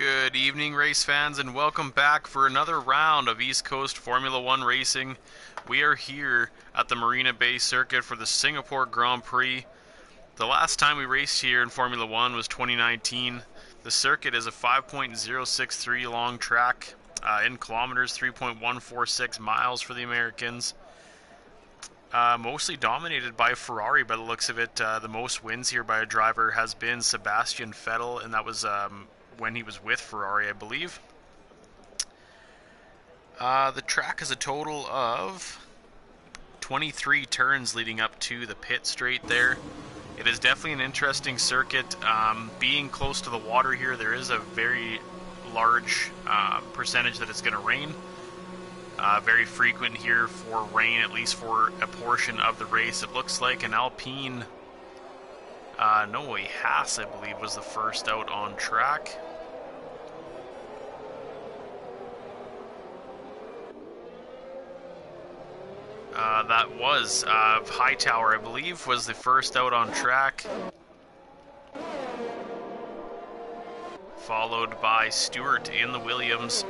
Good evening, race fans, and welcome back for another round of East Coast Formula One racing. We are here at the Marina Bay Circuit for the Singapore Grand Prix. The last time we raced here in Formula One was 2019. The circuit is a 5.063 long track, in kilometers, 3.146 miles for the Americans. Mostly dominated by Ferrari by the looks of it. The most wins here by a driver has been Sebastian Vettel, and that was when he was with Ferrari, I believe. The track has a total of 23 turns leading up to the pit straight there. It is definitely an interesting circuit. Being close to the water here, there is a very large percentage that it's going to rain. Very frequent here for rain, at least for a portion of the race. It looks like an Alpine, no, a Haas, I believe, was the first out on track. That was Hightower, I believe, was the first out on track. Followed by Stewart in the Williams.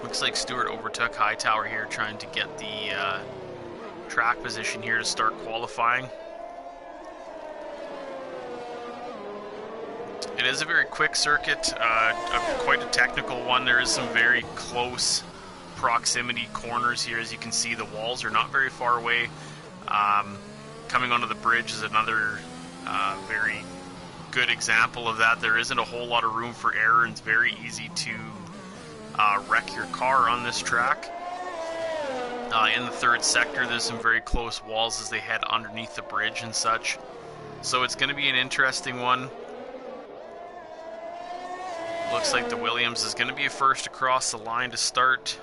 Looks like Stewart overtook Hightower here, trying to get the track position here to start qualifying. It is a very quick circuit, quite a technical one. There is some very close proximity corners here. As you can see, the walls are not very far away. Coming onto the bridge is another very good example of that. There isn't a whole lot of room for error, and it's very easy to wreck your car on this track. In the third sector, there's some very close walls as they head underneath the bridge and such. So it's going to be an interesting one. Looks like the Williams is going to be first across the line to start.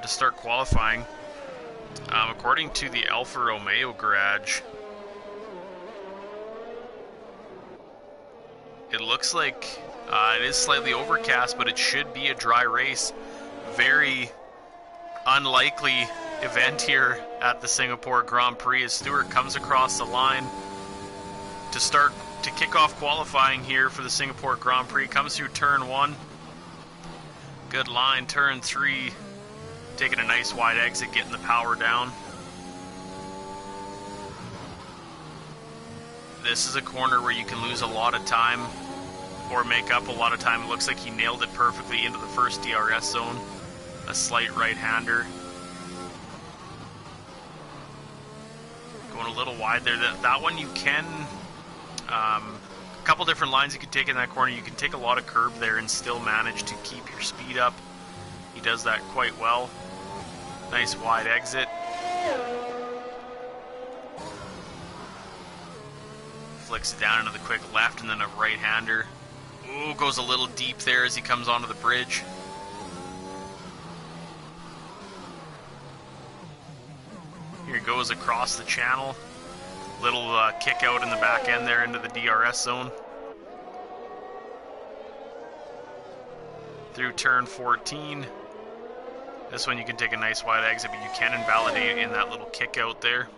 To start qualifying. According to the Alfa Romeo garage, it looks like it is slightly overcast, but it should be a dry race. Very unlikely event here at the Singapore Grand Prix as Stewart comes across the line to kick off qualifying here for the Singapore Grand Prix. Comes through turn 1. Good line. Turn 3. Taking a nice wide exit, getting the power down. This is a corner where you can lose a lot of time or make up a lot of time. It looks like he nailed it perfectly into the first DRS zone. A slight right-hander. Going a little wide there. That one you can... a couple different lines you can take in that corner. You can take a lot of curb there and still manage to keep your speed up. He does that quite well. Nice wide exit. Flicks it down into the quick left and then a right-hander. Ooh, goes a little deep there as he comes onto the bridge. Here he goes across the channel. Little kick out in the back end there into the DRS zone. Through turn 14. This one you can take a nice wide exit, but you can invalidate in that little kick out there.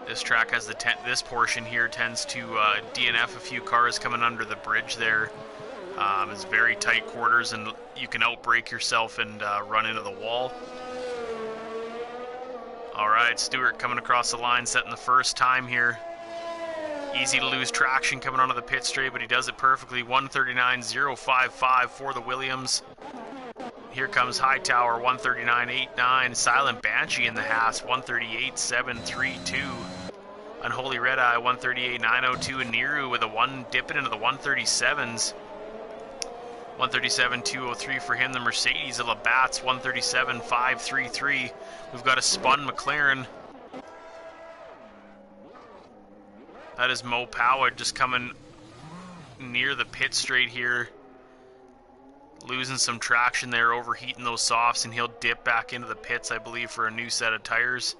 This track has this portion here tends to DNF a few cars coming under the bridge there. It's very tight quarters, and you can outbrake yourself and run into the wall. Alright, Stewart coming across the line, setting the first time here. Easy to lose traction coming onto the pit straight, but he does it perfectly. 139.055 for the Williams. Here comes Hightower, 139.89. Silent Banshee in the Haas, 138.732. Unholy Red Eye, 138.902. And Niru with a one dipping into the 137s. 137.203 for him. The Mercedes, the Labatt's, 137.533. We've got a spun McLaren. That is Mo Powell just coming near the pit straight here. Losing some traction there, overheating those softs, and he'll dip back into the pits, I believe, for a new set of tires.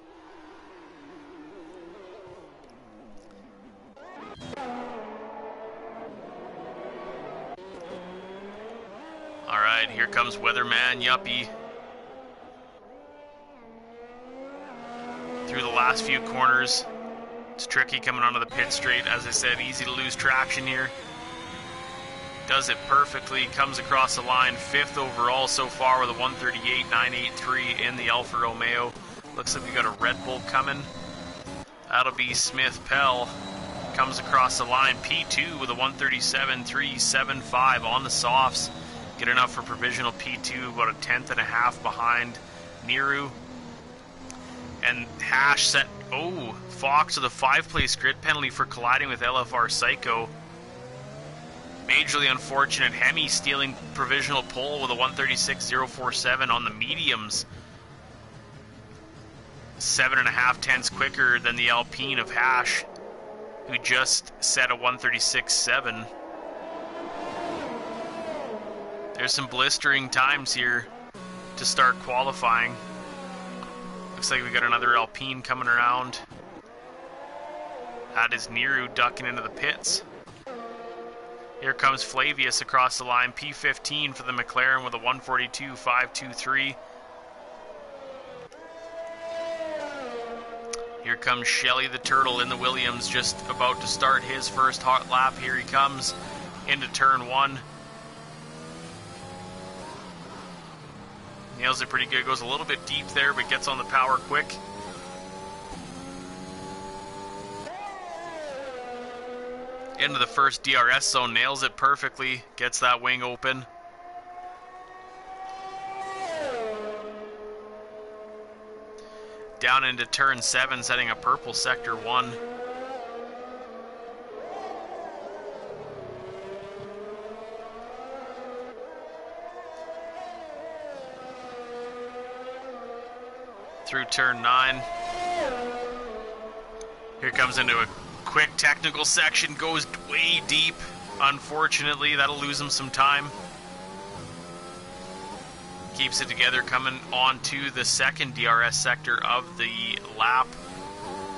Alright, here comes Weatherman Yuppie. last few corners. It's tricky coming onto the pit straight. As I said, easy to lose traction here. Does it perfectly, comes across the line. 5th overall so far with a 138.983 in the Alfa Romeo. Looks like we got a Red Bull coming. That'll be Smith Pell. Comes across the line. P2 with a 137.375 on the softs. Good enough for provisional P2, about a 10th and a half behind Niru. And Hash set, Fox with a 5-place grid penalty for colliding with LFR Psycho. Majorly unfortunate. Hemi stealing provisional pole with a 136.047 on the mediums. 7.5 tenths quicker than the Alpine of Hash, who just set a 136.7. There's some blistering times here to start qualifying. Looks like we got another Alpine coming around. That is Niru ducking into the pits. Here comes Flavius across the line. P15 for the McLaren with a 142.523. Here comes Shelley the Turtle in the Williams, just about to start his first hot lap. Here he comes into turn 1. Nails it pretty good, goes a little bit deep there, but gets on the power quick. Into the first DRS zone, nails it perfectly, gets that wing open. Down into turn 7, setting a purple sector 1. Through turn 9. Here comes into a quick technical section, goes way deep. Unfortunately, that'll lose him some time. Keeps it together, coming on to the second DRS sector of the lap.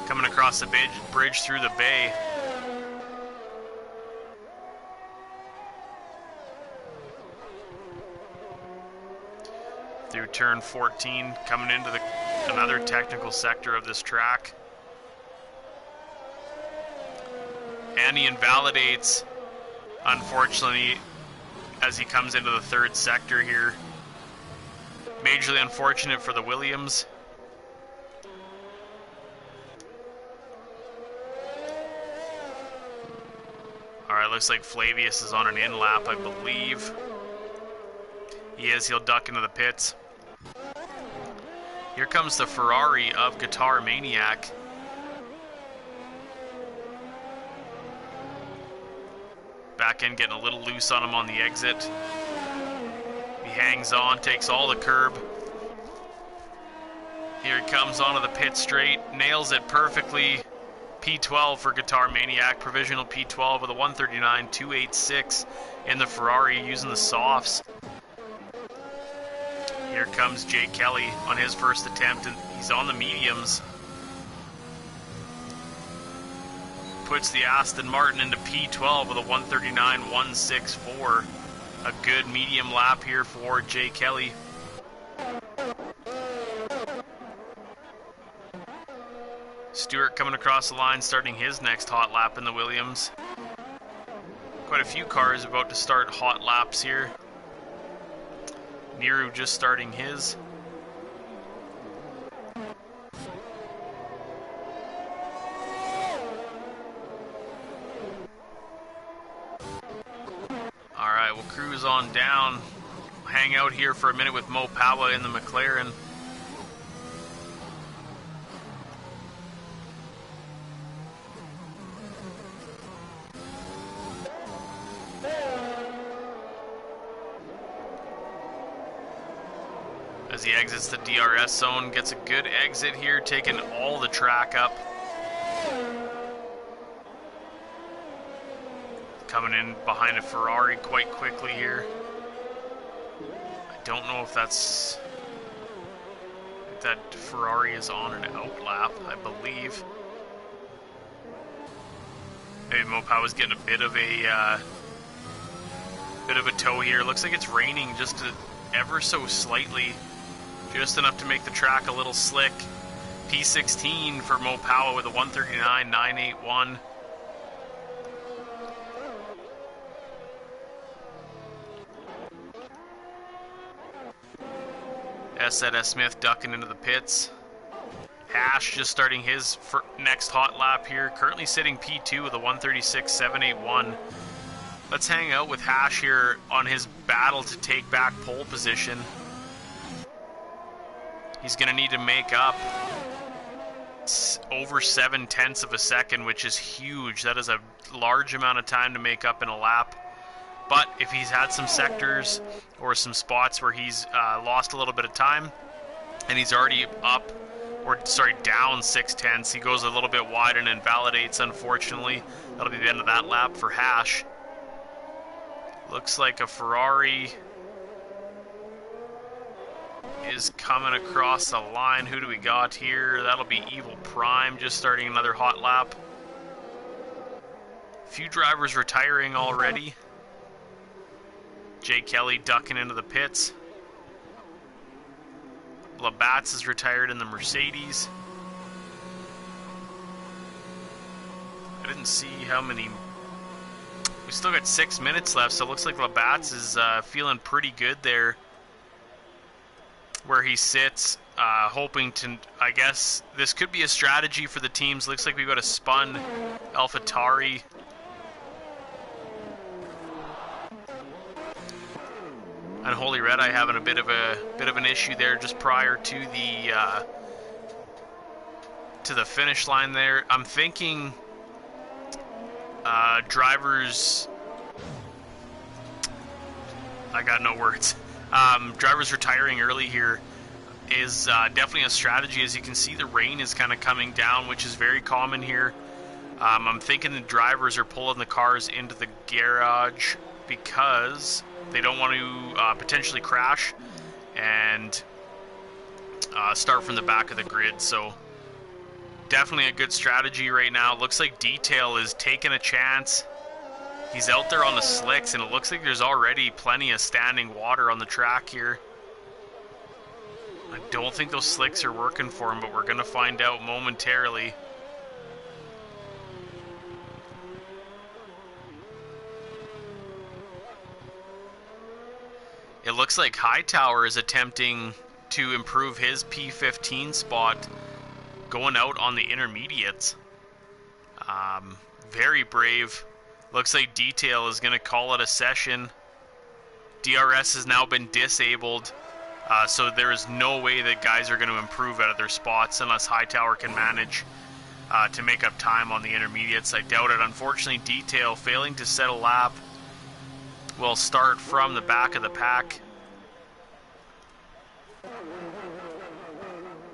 Coming across the bridge through the bay. Through turn 14, coming into another technical sector of this track. And he invalidates, unfortunately, as he comes into the third sector here. Majorly unfortunate for the Williams. Alright, looks like Flavius is on an in lap, I believe. He is, he'll duck into the pits. Here comes the Ferrari of Guitar Maniac. Back end getting a little loose on him on the exit. He hangs on, takes all the curb. Here he comes onto the pit straight, nails it perfectly. P12 for Guitar Maniac, provisional P12 with a 139.286 in the Ferrari using the softs. Here comes Jay Kelly on his first attempt, and he's on the mediums. Puts the Aston Martin into P12 with a 139.164. A good medium lap here for Jay Kelly. Stewart coming across the line, starting his next hot lap in the Williams. Quite a few cars about to start hot laps here. Niru just starting his. Alright, we'll cruise on down. Hang out here for a minute with Mo Pawa in the McLaren. As he exits the DRS zone, gets a good exit here, taking all the track up. Coming in behind a Ferrari quite quickly here. I don't know if that's... that Ferrari is on an out lap, I believe. Maybe Mopao was getting a bit of a tow here. Looks like it's raining just ever so slightly. Just enough to make the track a little slick. P16 for Mo Powell with a 139.981. S. Smith ducking into the pits. Hash just starting his next hot lap here. Currently sitting P2 with a 136.781. Let's hang out with Hash here on his battle to take back pole position. He's going to need to make up over 7/10 of a second, which is huge. That is a large amount of time to make up in a lap. But if he's had some sectors or some spots where he's lost a little bit of time and he's already up, or sorry, down 6/10, he goes a little bit wide and invalidates, unfortunately. That'll be the end of that lap for Hash. Looks like a Ferrari is coming across the line. Who do we got here? That'll be Evil Prime just starting another hot lap. A few drivers retiring already. Jay Kelly ducking into the pits. Labatt's is retired in the Mercedes. I didn't see how many. We still got 6 minutes left, so it looks like Labatt's is feeling pretty good there where he sits, hoping to, I guess, this could be a strategy for the teams. Looks like we've got a spun AlphaTauri. Unholy Red Eye having a bit of an issue there just prior to the finish line there. I'm thinking drivers, I got no words. Drivers retiring early here is definitely a strategy. As you can see, the rain is kind of coming down, which is very common here. I'm thinking the drivers are pulling the cars into the garage because they don't want to potentially crash and start from the back of the grid. So definitely a good strategy right now. Looks like Detail is taking a chance. He's out there on the slicks, and it looks like there's already plenty of standing water on the track here. I don't think those slicks are working for him, but we're going to find out momentarily. It looks like Hightower is attempting to improve his P15 spot going out on the intermediates. Very brave. Looks like Detail is going to call it a session. DRS has now been disabled, so there is no way that guys are going to improve out of their spots unless Hightower can manage to make up time on the intermediates. I doubt it. Unfortunately, Detail failing to set a lap will start from the back of the pack.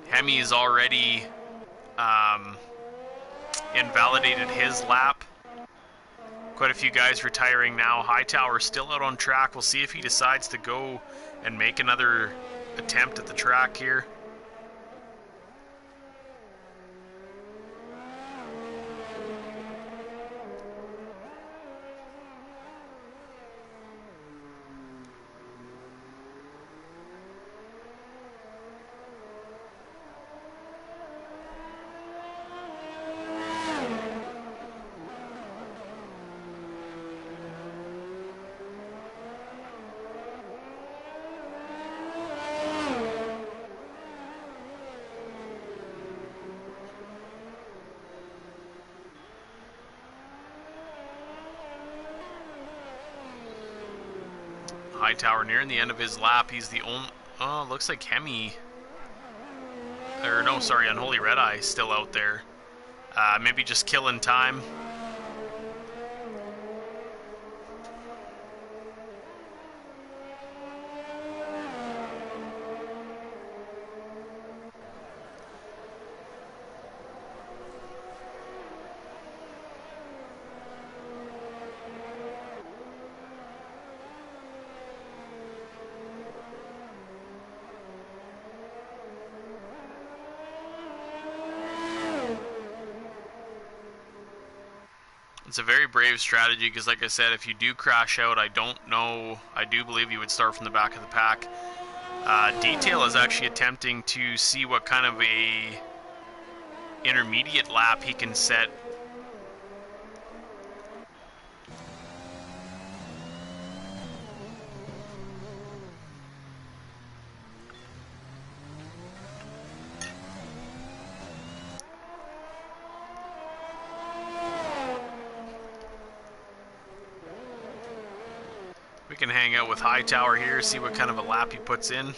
Hemi has already invalidated his lap. Quite a few guys retiring now. Hightower still out on track. We'll see if he decides to go and make another attempt at the track here. Hightower nearing the end of his lap. He's the only... Oh, looks like Hemi... Or no, sorry, Unholy Red Eye still out there. Maybe just killing time. It's a very brave strategy because, like I said, if you do crash out, I do believe you would start from the back of the pack. Detail is actually attempting to see what kind of a intermediate lap he can set. We can hang out with Hightower here, see what kind of a lap he puts in.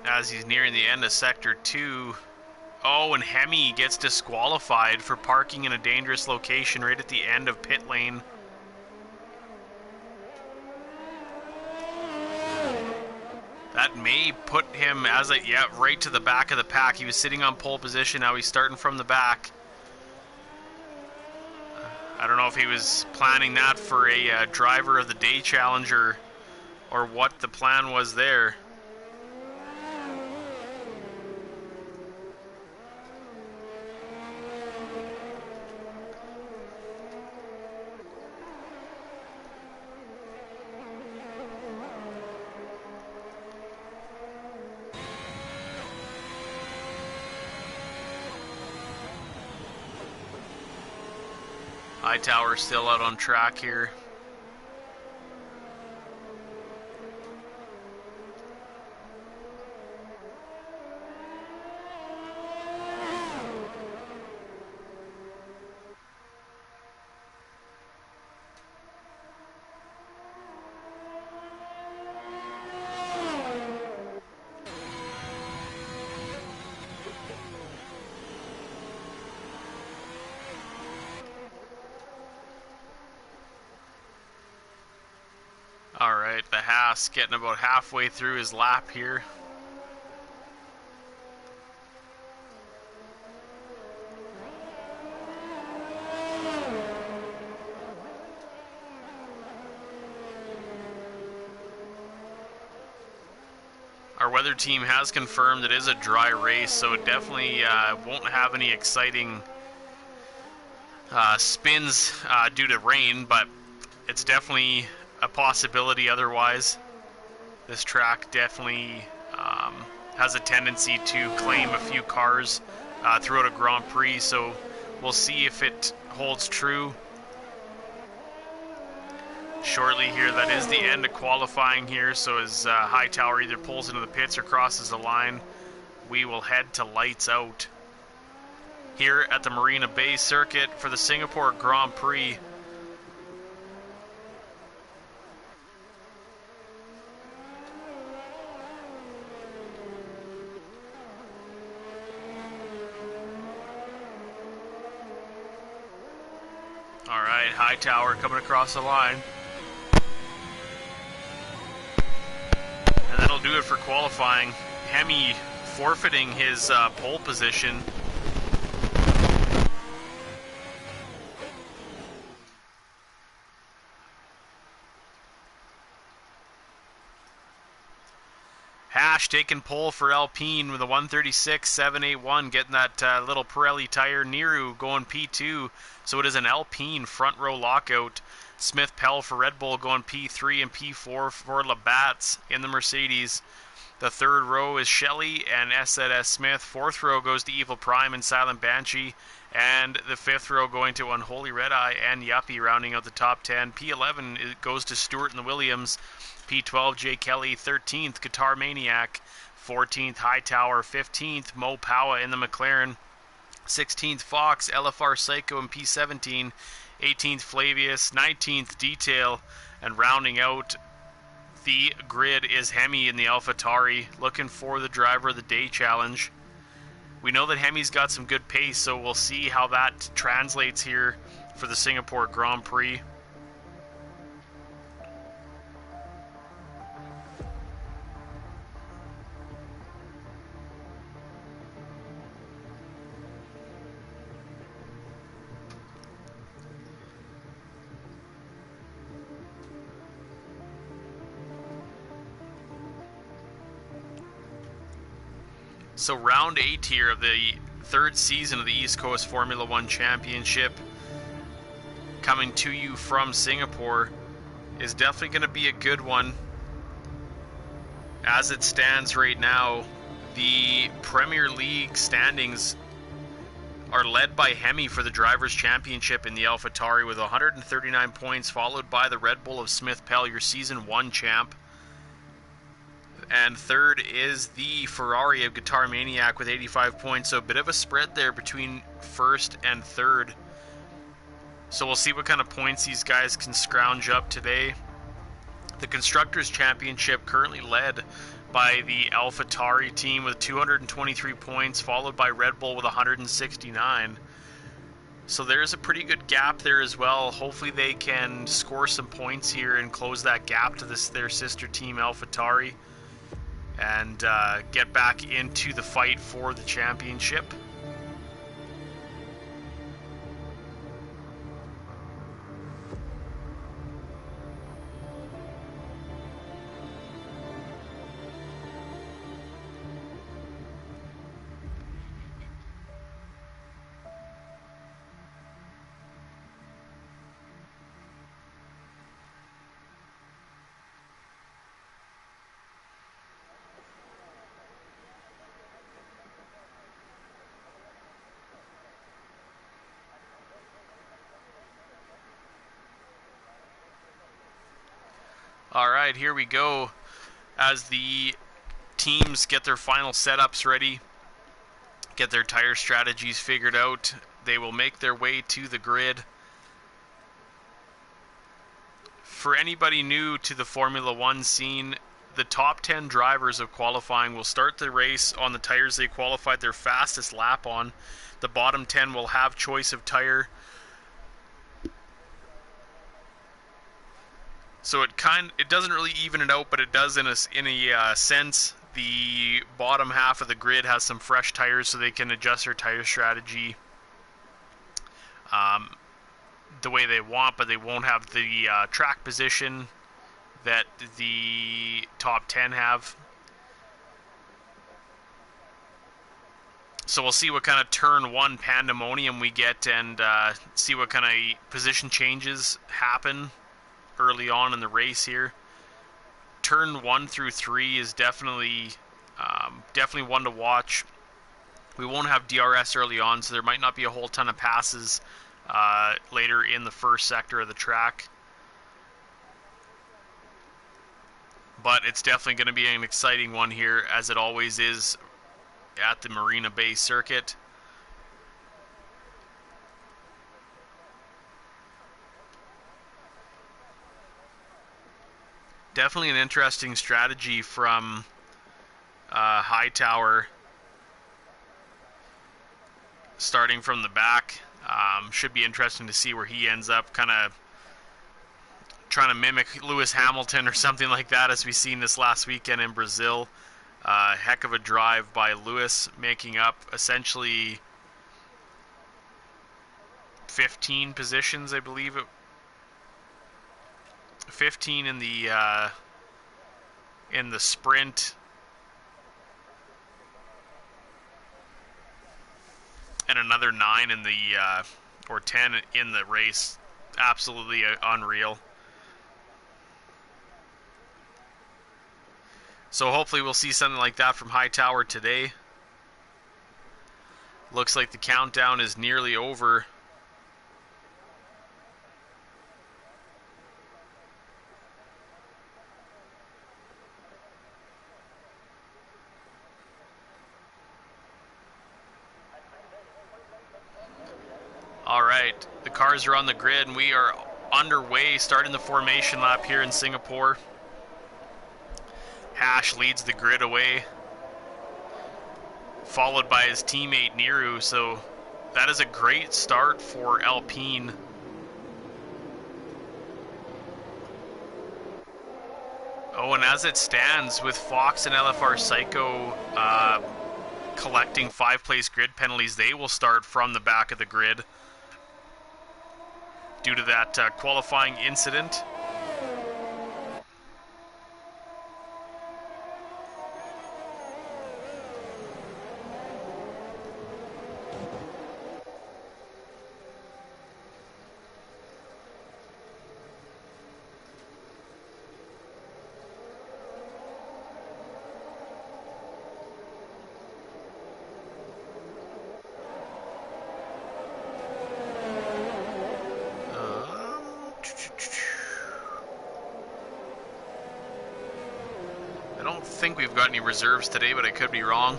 As he's nearing the end of Sector 2. Oh, and Hemi gets disqualified for parking in a dangerous location right at the end of pit lane. That may put him right to the back of the pack. He was sitting on pole position, now he's starting from the back. I don't know if he was planning that for a driver of the day challenge or what the plan was there. Hightower still out on track here. Alright, the Haas getting about halfway through his lap here. Our weather team has confirmed it is a dry race, so it definitely won't have any exciting spins due to rain, but it's definitely a possibility otherwise. This track definitely has a tendency to claim a few cars throughout a Grand Prix, so we'll see if it holds true. Shortly here, that is the end of qualifying here, so as Hightower either pulls into the pits or crosses the line, we will head to lights out here at the Marina Bay circuit for the Singapore Grand Prix. Alright, Hightower coming across the line. And that'll do it for qualifying. Hemi forfeiting his pole position. Hash taking pole for Alpine with a 136.781, getting that little Pirelli tire. Niru going P2, so it is an Alpine front row lockout. Smith Pell for Red Bull going P3 and P4 for Labatt's in the Mercedes. The third row is Shelley and S.S. Smith. Fourth row goes to Evil Prime and Silent Banshee. And the fifth row going to Unholy Red Eye and Yuppie, rounding out the top 10. P11 goes to Stewart and the Williams. P12, Jay Kelly. 13th, Guitar Maniac. 14th, Hightower. 15th, Mo Powa in the McLaren. 16th, Fox, LFR Psycho in P17. 18th, Flavius. 19th, Detail. And rounding out the grid is Hemi in the AlphaTauri, looking for the driver of the day challenge. We know that Hemi's got some good pace, so we'll see how that translates here for the Singapore Grand Prix. So round 8 here of the third season of the East Coast Formula One Championship, coming to you from Singapore, is definitely going to be a good one. As it stands right now, the Premier League standings are led by Hemi for the Drivers' Championship in the AlphaTauri with 139 points, followed by the Red Bull of Smith Pell, your Season 1 champ. And third is the Ferrari of Guitar Maniac with 85 points, so a bit of a spread there between first and third. So we'll see what kind of points these guys can scrounge up today. The Constructors' Championship currently led by the AlphaTauri team with 223 points, followed by Red Bull with 169. So there's a pretty good gap there as well. Hopefully they can score some points here and close that gap to their sister team AlphaTauri and get back into the fight for the championship. Alright, here we go. As the teams get their final setups ready, get their tire strategies figured out, they will make their way to the grid. For anybody new to the Formula One scene, the top 10 drivers of qualifying will start the race on the tires they qualified their fastest lap on. The bottom 10 will have choice of tire. So it doesn't really even it out, but it does in a sense. The bottom half of the grid has some fresh tires, so they can adjust their tire strategy the way they want, but they won't have the track position that the top 10 have. So we'll see what kind of turn 1 pandemonium we get, and see what kind of position changes happen early on in the race here. Turn 1 through 3 is definitely one to watch. We won't have DRS early on, so there might not be a whole ton of passes later in the first sector of the track. But it's definitely going to be an exciting one here, as it always is at the Marina Bay circuit. Definitely an interesting strategy from Hightower, starting from the back. Should be interesting to see where he ends up, kind of trying to mimic Lewis Hamilton or something like that, as we've seen this last weekend in Brazil. Heck of a drive by Lewis, making up essentially 15 positions, I believe it. 15 in the sprint, and another 9 in the or 10 in the race. Absolutely unreal. So hopefully we'll see something like that from Hightower today. Looks like the countdown is nearly over. Alright, the cars are on the grid and we are underway, starting the formation lap here in Singapore. Hash leads the grid away, followed by his teammate Niru, so that is a great start for Alpine. Oh, and as it stands, with Fox and LFR Psycho collecting 5-place grid penalties, they will start from the back of the grid due to that qualifying incident. think we've got any reserves today, but I could be wrong.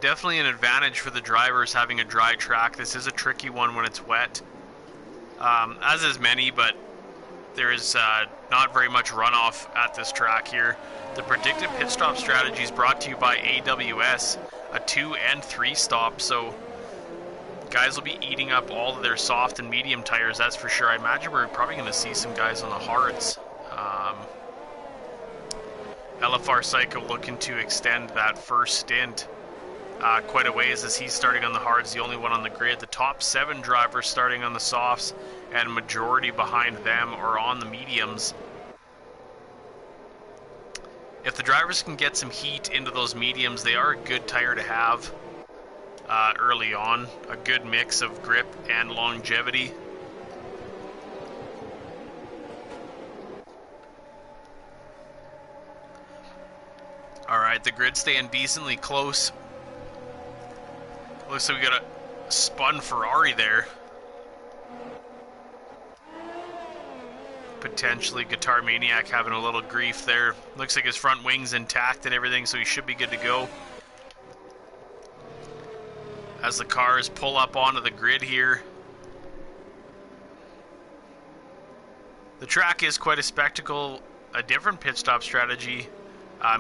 Definitely an advantage for the drivers having a dry track. This is a tricky one when it's wet, as is many, but there is not very much runoff at this track here. The predicted pit stop strategy is brought to you by AWS, a 2 and 3 stop, so guys will be eating up all of their soft and medium tires, that's for sure. I imagine we're probably going to see some guys on the hards. LFR Psycho looking to extend that first stint quite a ways as he's starting on the hards, the only one on the grid. The top 7 drivers starting on the softs, and majority behind them are on the mediums. If the drivers can get some heat into those mediums, they are a good tire to have early on. A good mix of grip and longevity. Alright, the grid's staying decently close. Looks like we got a spun Ferrari there. Potentially Guitar Maniac having a little grief there. Looks like his front wing's intact and everything, so he should be good to go. As the cars pull up onto the grid here. The track is quite a spectacle. A different pit stop strategy.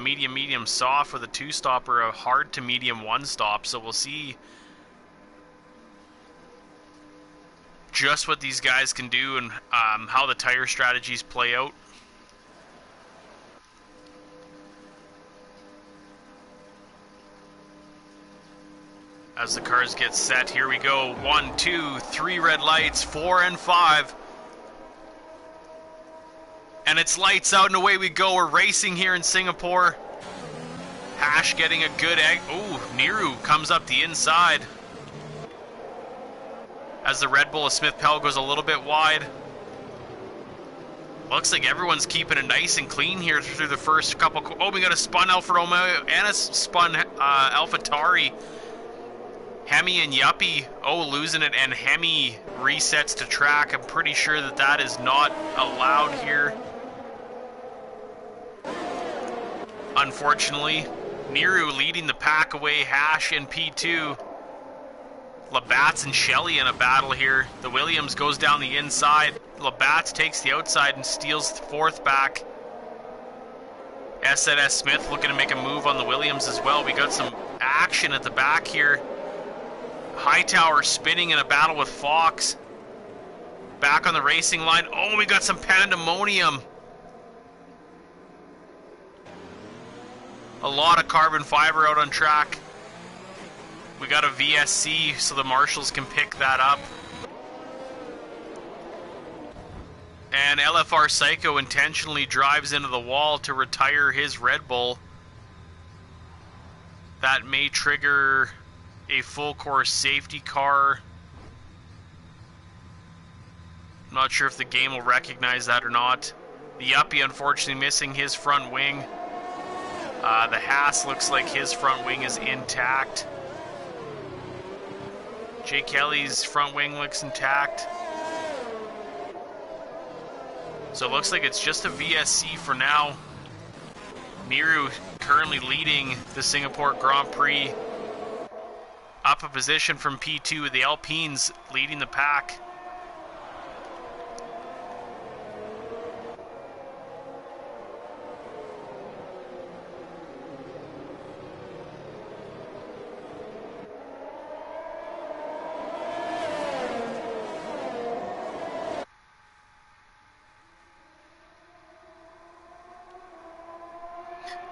Medium, medium, soft with a 2-stop or a hard to medium 1-stop. So we'll see just what these guys can do and how the tire strategies play out. As the cars get set, here we go. 1, 2, 3 red lights, 4 and 5. And it's lights out and away we go. We're racing here in Singapore. Hash getting a good egg. Ooh, Niru comes up the inside. As the Red Bull of Smith Pell goes a little bit wide. Looks like everyone's keeping it nice and clean here through the first couple. Oh, we got a spun Alfa Romeo and a spun AlphaTauri. Hemi and Yuppie, losing it, and Hemi resets to track. I'm pretty sure that that is not allowed here. Unfortunately, Niru leading the pack away, Hash in P2. Labatt's and Shelley in a battle here. The Williams goes down the inside. Labatt's takes the outside and steals the 4th back. S&S Smith looking to make a move on the Williams as well. We got some action at the back here. Hightower spinning in a battle with Fox. Back on the racing line. Oh, we got some pandemonium. A lot of carbon fiber out on track. We got a VSC so the marshals can pick that up. And LFR Psycho intentionally drives into the wall to retire his Red Bull. That may trigger a full course safety car. I'm not sure if the game will recognize that or not. The Yuppie unfortunately missing his front wing. The Haas looks like his front wing is intact. Jay Kelly's front wing looks intact. So it looks like it's just a VSC for now. Niru currently leading the Singapore Grand Prix. Up a position from P2 with the Alpines leading the pack.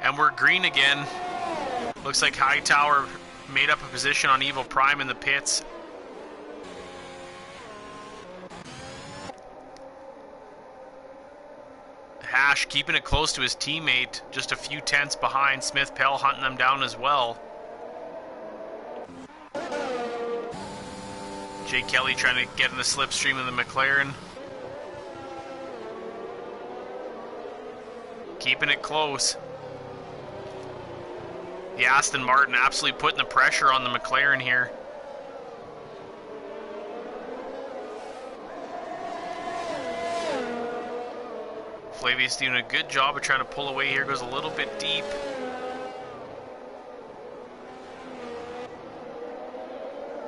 And we're green again. Looks like Hightower made up a position on Evil Prime in the pits. Hash keeping it close to his teammate, just a few tenths behind. Smith Pell hunting them down as well. Jay Kelly trying to get in the slipstream of the McLaren. Keeping it close. The Aston Martin absolutely putting the pressure on the McLaren here. Flavius doing a good job of trying to pull away here. Goes a little bit deep.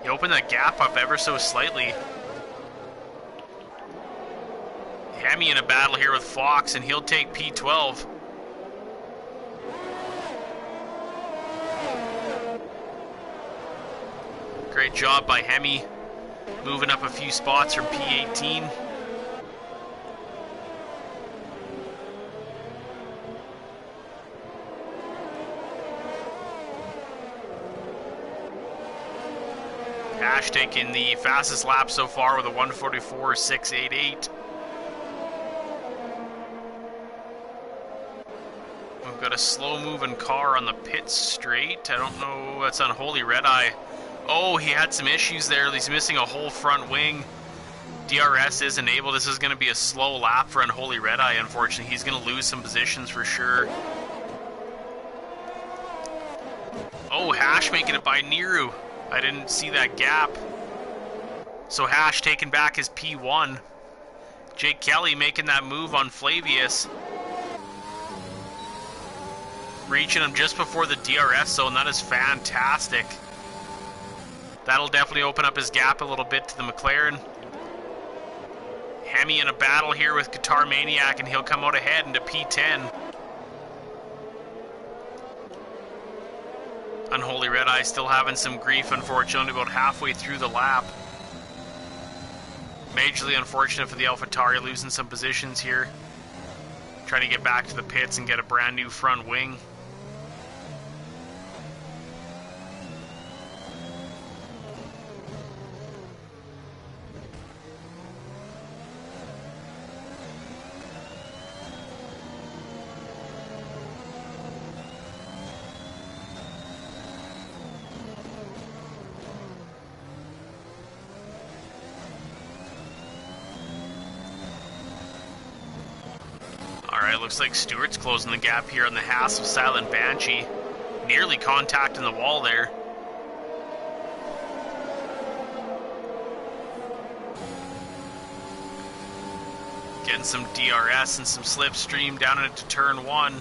He opened that gap up ever so slightly. Hemi in a battle here with Fox, and he'll take P12. Great job by Hemi, moving up a few spots from P18. Ash taking the fastest lap so far with a 1:44.688. We've got a slow-moving car on the pit straight. I don't know, that's Unholy Red Eye. Oh, he had some issues there. He's missing a whole front wing. DRS is enabled. This is going to be a slow lap for Unholy Red Eye, unfortunately. He's going to lose some positions for sure. Oh, Hash making it by Niru. I didn't see that gap. So Hash taking back his P1. Jake Kelly making that move on Flavius. Reaching him just before the DRS zone. That is fantastic. That'll definitely open up his gap a little bit to the McLaren. Hemi in a battle here with Guitar Maniac, and he'll come out ahead into P10. Unholy Red Eye still having some grief, unfortunately, about halfway through the lap. Majorly unfortunate for the AlphaTauri, losing some positions here. Trying to get back to the pits and get a brand new front wing. Alright, looks like Stewart's closing the gap here on the Haas of Silent Banshee. Nearly contacting the wall there. Getting some DRS and some slipstream down into turn 1.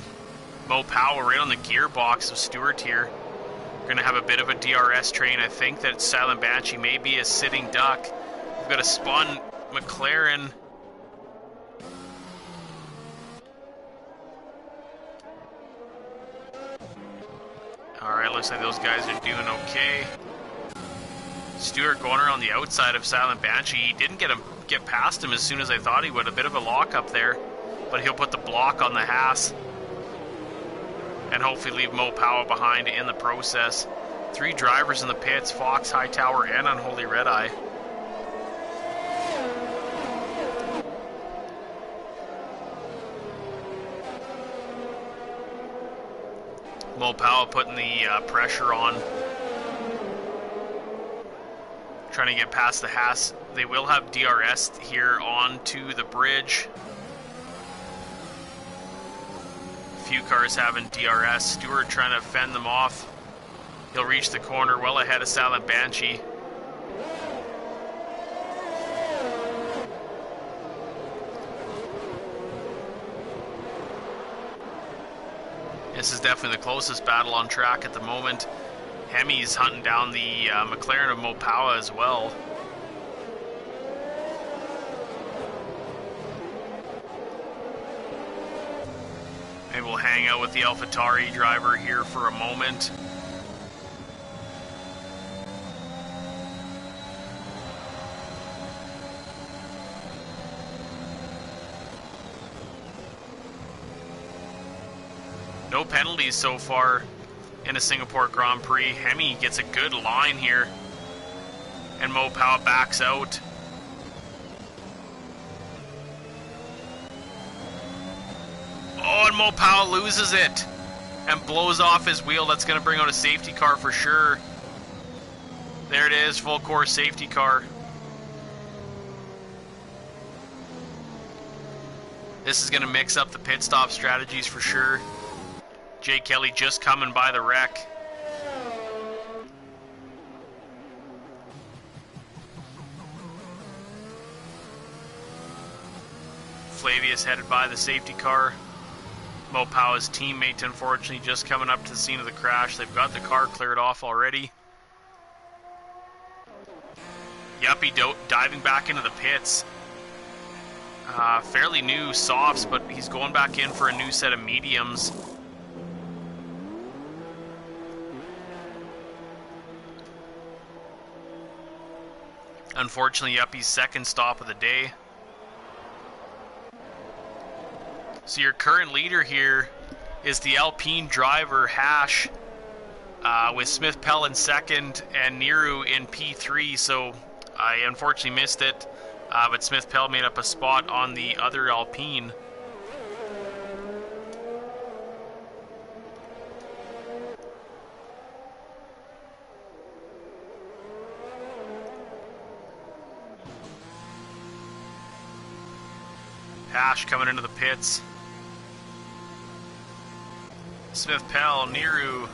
Mo Powell right on the gearbox of Stewart here. We're going to have a bit of a DRS train. I think that Silent Banshee may be a sitting duck. We've got a spun McLaren. Alright, looks like those guys are doing okay. Stewart going around the outside of Silent Banshee. He didn't get past him as soon as I thought he would. A bit of a lock up there, but he'll put the block on the Haas and hopefully leave Mo Powell behind in the process. 3 drivers in the pits, Fox, Hightower, and Unholy Red Eye. Mo Powell putting the pressure on. Trying to get past the Haas. They will have DRS here onto the bridge. A few cars having DRS. Stewart trying to fend them off. He'll reach the corner well ahead of Silent Banshee. This is definitely the closest battle on track at the moment. Hemi's hunting down the McLaren of Mo Powell as well. Maybe we'll hang out with the AlphaTauri driver here for a moment. No penalties so far in a Singapore Grand Prix. Hemi gets a good line here, and Mo Powell backs out. Oh, and Mo Powell loses it and blows off his wheel. That's going to bring out a safety car for sure. There it is, full course safety car. This is going to mix up the pit stop strategies for sure. Jay Kelly just coming by the wreck. Flavius headed by the safety car. Mopau's teammate, unfortunately, just coming up to the scene of the crash. They've got the car cleared off already. Yuppie diving back into the pits. Fairly new softs, but he's going back in for a new set of mediums. Unfortunately, Yuppie's second stop of the day. So your current leader here is the Alpine driver, Hash, with Smith Pell in second and Niru in P3. So I unfortunately missed it, but Smith Pell made up a spot on the other Alpine. Hash coming into the pits. Smith Pell, Niru.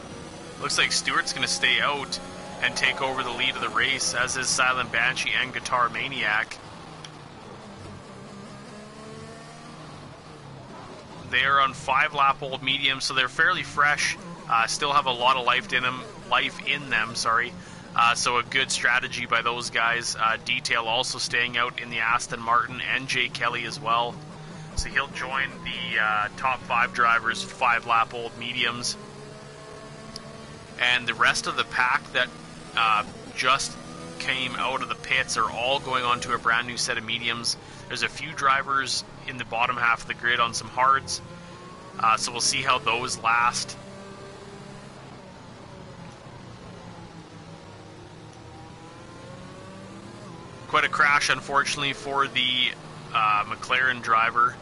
Looks like Stewart's going to stay out and take over the lead of the race, as is Silent Banshee and Guitar Maniac. They are on 5-lap-old mediums, so they're fairly fresh. Still have a lot of life in them. So a good strategy by those guys. Detail also staying out in the Aston Martin, and Jay Kelly as well. So he'll join the top 5 drivers, 5-lap-old mediums. And the rest of the pack that just came out of the pits are all going on to a brand new set of mediums. There's a few drivers in the bottom half of the grid on some hards. So we'll see how those last. Quite a crash, unfortunately, for the McLaren driver.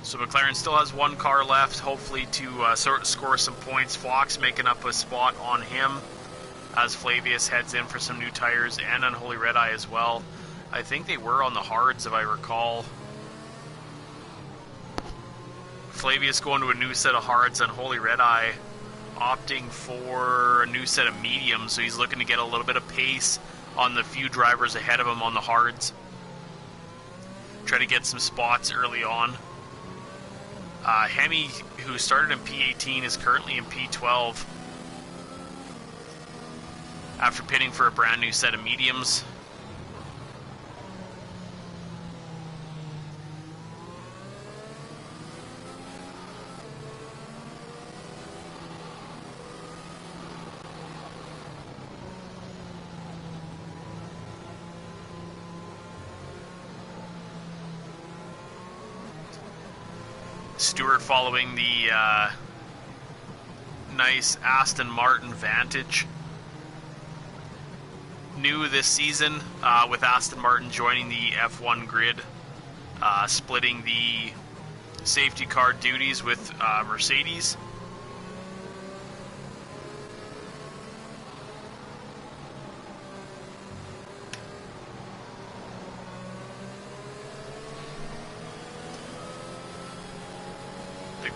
So McLaren still has one car left, hopefully to score some points. Fox making up a spot on him as Flavius heads in for some new tires, and Unholy Red Eye as well. I think they were on the hards, if I recall. Flavius going to a new set of hards, Unholy Red Eye opting for a new set of mediums, so he's looking to get a little bit of pace on the few drivers ahead of him on the hards. Try to get some spots early on. Hemi, who started in P18, is currently in P12 after pitting for a brand new set of mediums. Stewart following the nice Aston Martin Vantage. New this season with Aston Martin joining the F1 grid, splitting the safety car duties with Mercedes.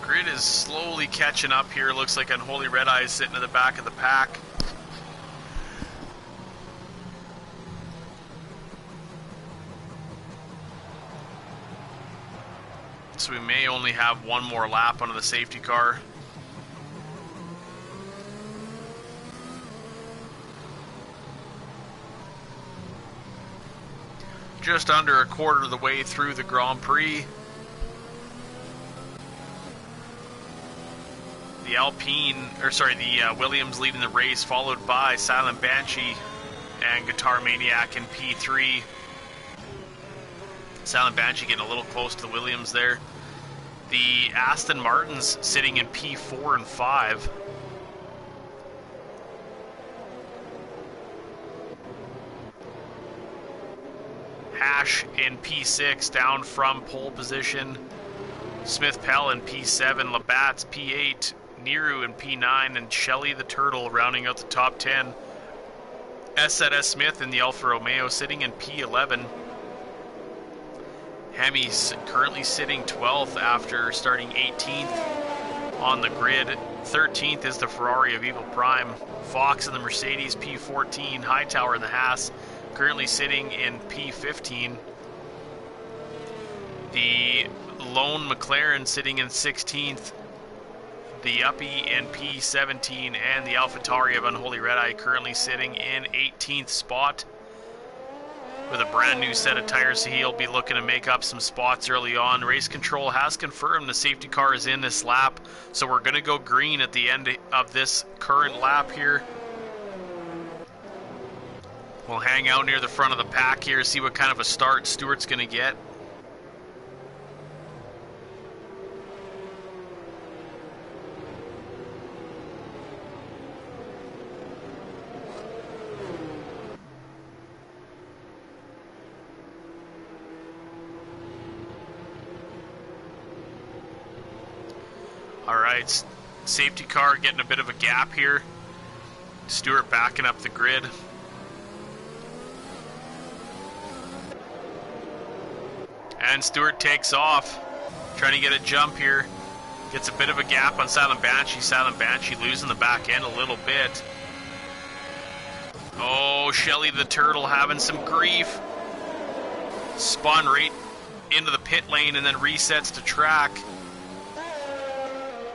Grid is slowly catching up here. Looks like Unholy Red Eye is sitting at the back of the pack. So we may only have one more lap onto the safety car. Just under a quarter of the way through the Grand Prix. The Williams leading the race, followed by Silent Banshee and Guitar Maniac in P3. Silent Banshee getting a little close to the Williams there. The Aston Martins sitting in P4 and 5. Hash in P6, down from pole position. Smith Pell in P7, Labatt's P8. Niru in P9, and Shelley the Turtle rounding out the top 10. S. Smith in the Alfa Romeo sitting in P11. Hemi's currently sitting 12th after starting 18th on the grid. 13th is the Ferrari of Evil Prime. Fox in the Mercedes P14. Hightower in the Haas currently sitting in P15. The lone McLaren sitting in 16th. The Uppy in P17 and the AlphaTauri of Unholy Red Eye currently sitting in 18th spot with a brand new set of tires, so he'll be looking to make up some spots early on. Race control has confirmed the safety car is in this lap, so we're going to go green at the end of this current lap here. We'll hang out near the front of the pack here, see what kind of a start Stewart's going to get. Alright, safety car getting a bit of a gap here. Stewart backing up the grid. And Stewart takes off, trying to get a jump here. Gets a bit of a gap on Silent Banshee. Silent Banshee losing the back end a little bit. Oh, Shelly the Turtle having some grief. Spun right into the pit lane and then resets to track.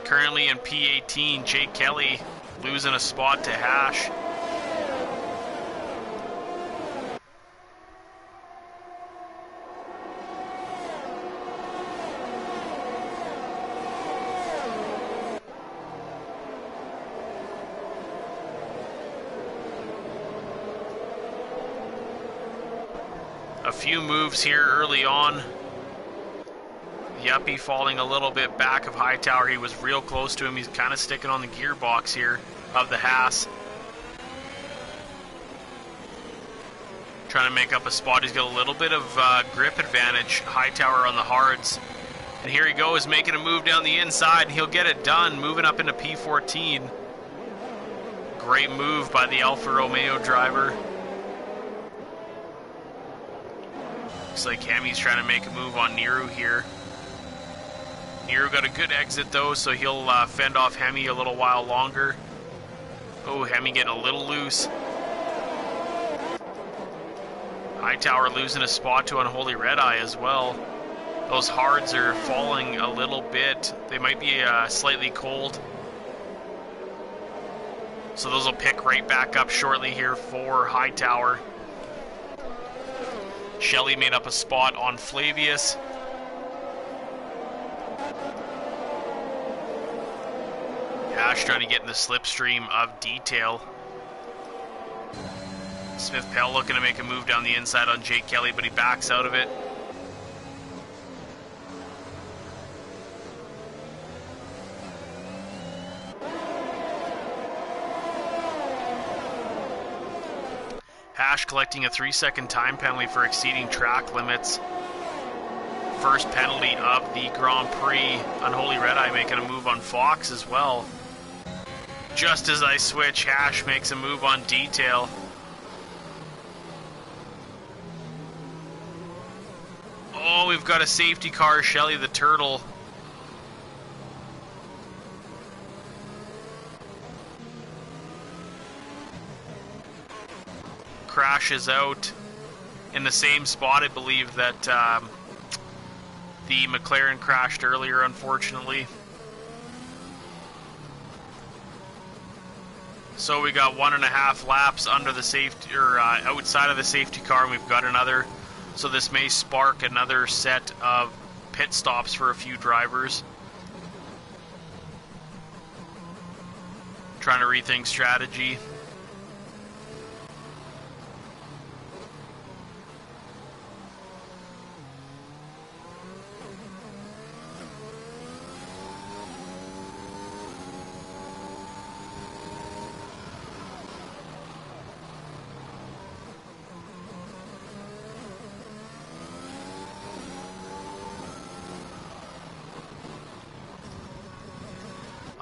Currently in P18, Jake Kelly losing a spot to Hash. A few moves here early on. Yuppie falling a little bit back of Hightower. He was real close to him. He's kind of sticking on the gearbox here of the Haas. Trying to make up a spot. He's got a little bit of grip advantage. Hightower on the hards. And here he goes, making a move down the inside. He'll get it done, moving up into P14. Great move by the Alfa Romeo driver. Looks like Hemi's trying to make a move on Niru here. Niru got a good exit though, so he'll fend off Hemi a little while longer. Oh, Hemi getting a little loose. Hightower losing a spot to Unholy Red Eye as well. Those hards are falling a little bit. They might be slightly cold. So those will pick right back up shortly here for Hightower. Shelly made up a spot on Flavius. Ash trying to get in the slipstream of detail. Smith Pell looking to make a move down the inside on Jake Kelly, but he backs out of it. Hash collecting a 3-second time penalty for exceeding track limits. First penalty of the Grand Prix. Unholy Red Eye making a move on Fox as well. Just as I switch, Hash makes a move on Detail. Oh, we've got a safety car, Shelly the Turtle. Crashes out in the same spot, I believe, that the McLaren crashed earlier, unfortunately. So we got 1.5 laps under the safety, or outside of the safety car, and we've got another. So this may spark another set of pit stops for a few drivers. Trying to rethink strategy.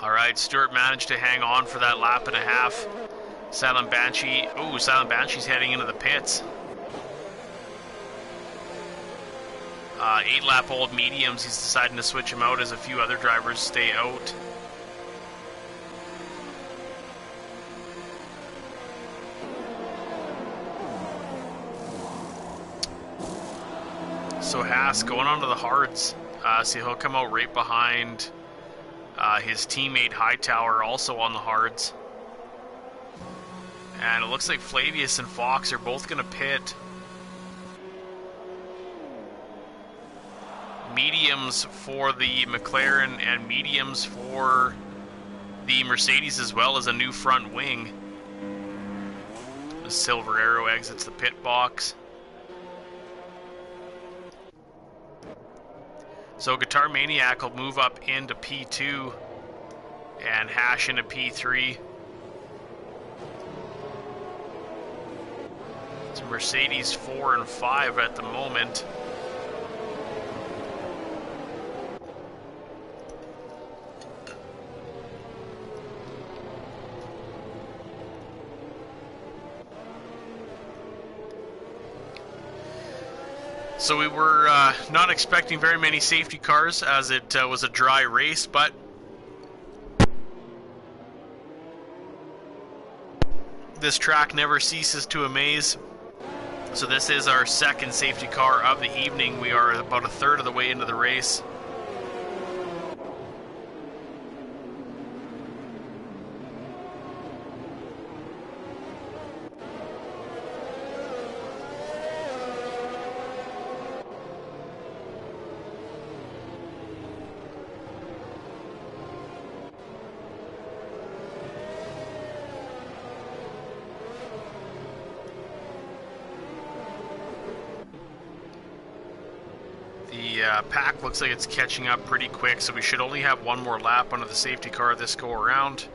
Alright, Stewart managed to hang on for that lap and a half. Silent Banshee, ooh, Silent Banshee's heading into the pits. 8-lap-old mediums, he's deciding to switch him out as a few other drivers stay out. So Haas going onto the hards. So he'll come out right behind his teammate Hightower, also on the hards. And it looks like Flavius and Fox are both going to pit. Mediums for the McLaren and mediums for the Mercedes, as well as a new front wing. The Silver Arrow exits the pit box. So Guitar Maniac will move up into P2 and Hash into P3. It's Mercedes 4 and 5 at the moment. So we were not expecting very many safety cars, as it was a dry race, but this track never ceases to amaze. So this is our second safety car of the evening. We are about a third of the way into the race. The pack looks like it's catching up pretty quick, so we should only have one more lap under the safety car this go around.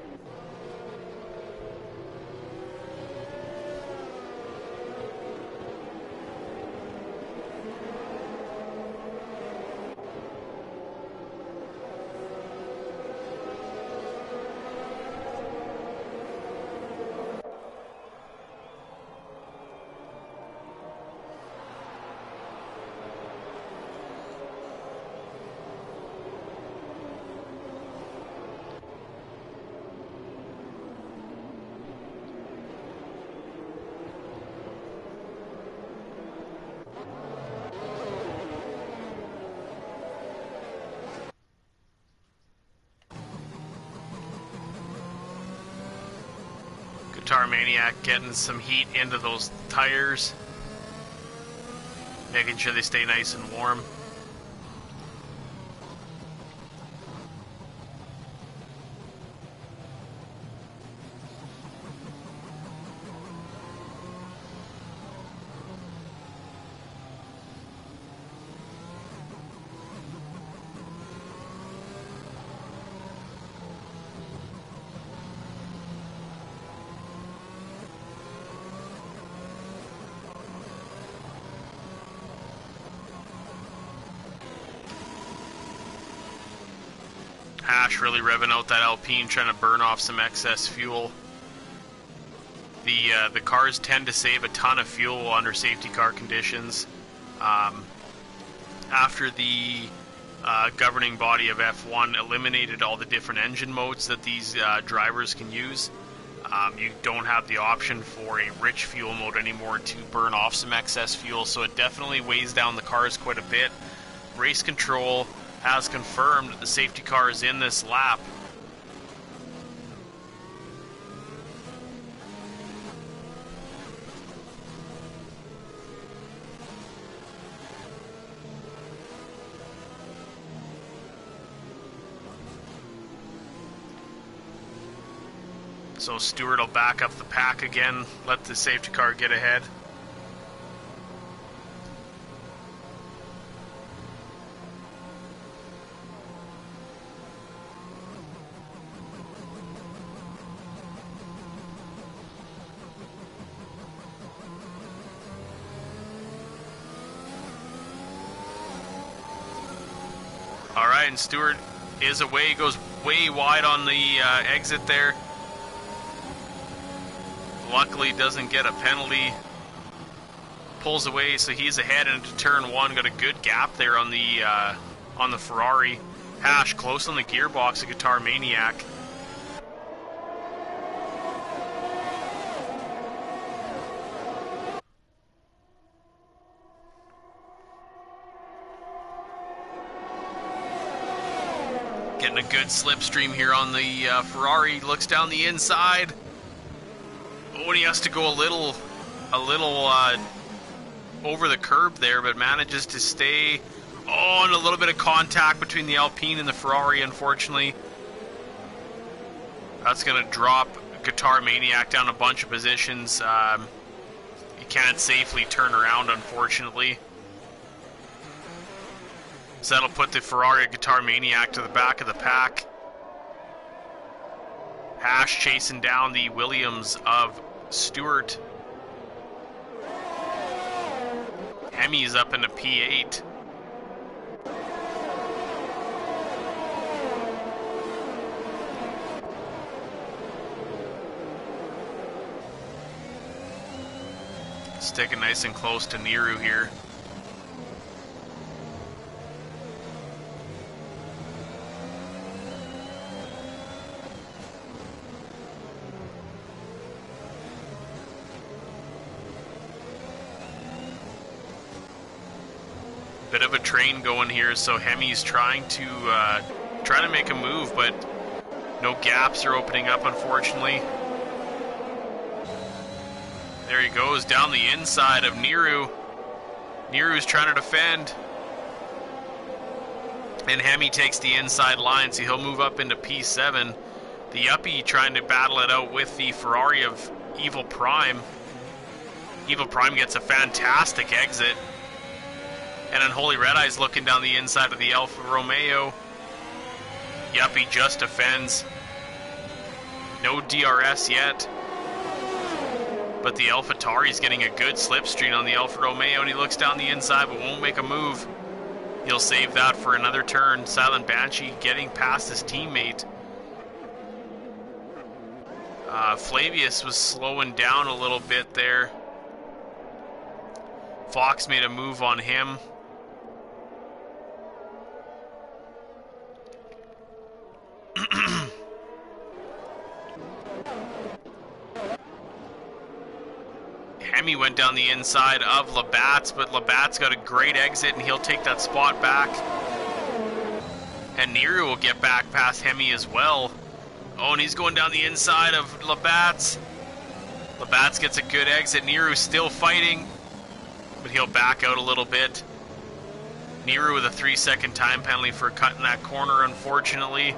Guitar Maniac getting some heat into those tires, making sure they stay nice and warm. Hash really revving out that Alpine, trying to burn off some excess fuel. The cars tend to save a ton of fuel under safety car conditions. After the governing body of F1 eliminated all the different engine modes that these drivers can use, you don't have the option for a rich fuel mode anymore to burn off some excess fuel, so it definitely weighs down the cars quite a bit. Race control has confirmed that the safety car is in this lap. So Stewart will back up the pack again, let the safety car get ahead. Alright, and Stewart is away, goes way wide on the exit there. Luckily doesn't get a penalty. Pulls away, so he's ahead into turn one. Got a good gap there on the Ferrari. Hash close on the gearbox, a Guitar Maniac. Getting a good slipstream here on the Ferrari. Looks down the inside. Oh, and he has to go a little over the curb there, but manages to stay. Oh, and a little bit of contact between the Alpine and the Ferrari, unfortunately. That's going to drop Guitar Maniac down a bunch of positions. He can't safely turn around, unfortunately. So that'll put the Ferrari Guitar Maniac to the back of the pack. Hash chasing down the Williams of Stewart. Hemi's up into P8. Sticking nice and close to Niru here. Bit of a train going here, so Hemi's trying to make a move, but no gaps are opening up, unfortunately. There he goes, down the inside of Niru. Niru's trying to defend. And Hemi takes the inside line, so he'll move up into P7. The Yuppie trying to battle it out with the Ferrari of Evil Prime. Evil Prime gets a fantastic exit. And Unholy Red Eye's looking down the inside of the Alfa Romeo. Yuppie just defends. No DRS yet. But the AlphaTauri's getting a good slipstream on the Alfa Romeo, and he looks down the inside but won't make a move. He'll save that for another turn. Silent Banshee getting past his teammate. Flavius was slowing down a little bit there. Fox made a move on him. Hemi went down the inside of Labatt's, but Labatt's got a great exit and he'll take that spot back. And Niru will get back past Hemi as well. Oh, and he's going down the inside of Labatt's. Labatt's gets a good exit. Niru's still fighting, but he'll back out a little bit. Niru with a 3-second time penalty for cutting that corner, unfortunately.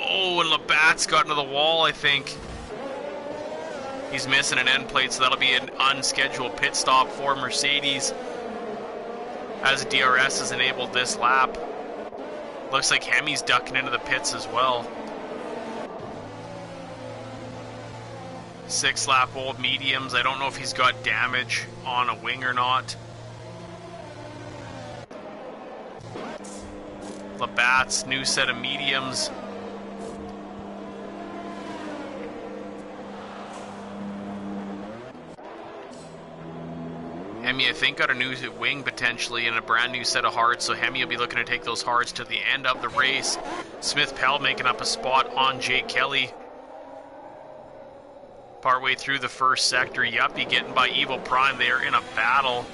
Oh, and Labatt's got into the wall, I think. He's missing an end plate, so that'll be an unscheduled pit stop for Mercedes, as DRS has enabled this lap. Looks like Hemi's ducking into the pits as well. 6-lap old mediums. I don't know if he's got damage on a wing or not. Labatt's new set of mediums. Hemi, I think, got a new wing potentially and a brand new set of hards, so Hemi will be looking to take those hards to the end of the race. Smith Pell making up a spot on Jake Kelly. Partway through the first sector, Yuppie getting by Evil Prime. They are in a battle.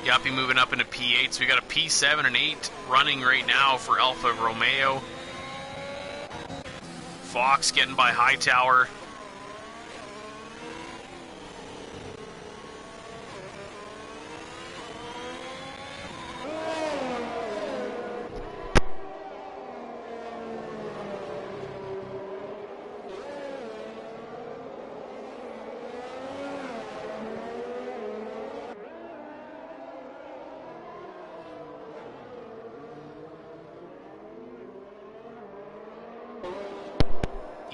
Yuppie moving up into P8, so we got a P7 and 8 running right now for Alfa Romeo. Fox getting by Hightower.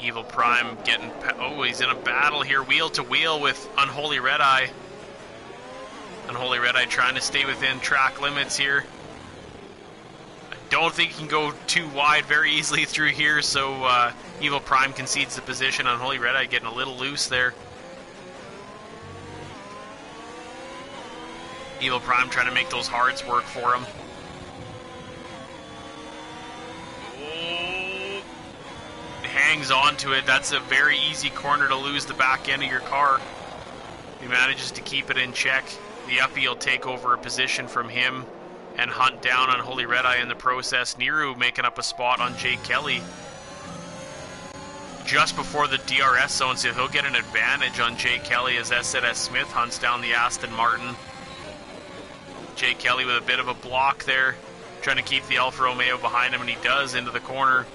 Evil Prime getting... Oh, he's in a battle here, wheel to wheel with Unholy Red Eye. Unholy Red Eye trying to stay within track limits here. I don't think he can go too wide very easily through here, so Evil Prime concedes the position. Unholy Red Eye getting a little loose there. Evil Prime trying to make those hards work for him. Hangs on to it. That's a very easy corner to lose the back end of your car. He manages to keep it in check. The uppie will take over a position from him and hunt down Unholy Red Eye in the process. Niru making up a spot on Jake Kelly just before the DRS zone, so he'll get an advantage on Jake Kelly as SZS Smith hunts down the Aston Martin. Jake Kelly with a bit of a block there, trying to keep the Alfa Romeo behind him, and he does into the corner.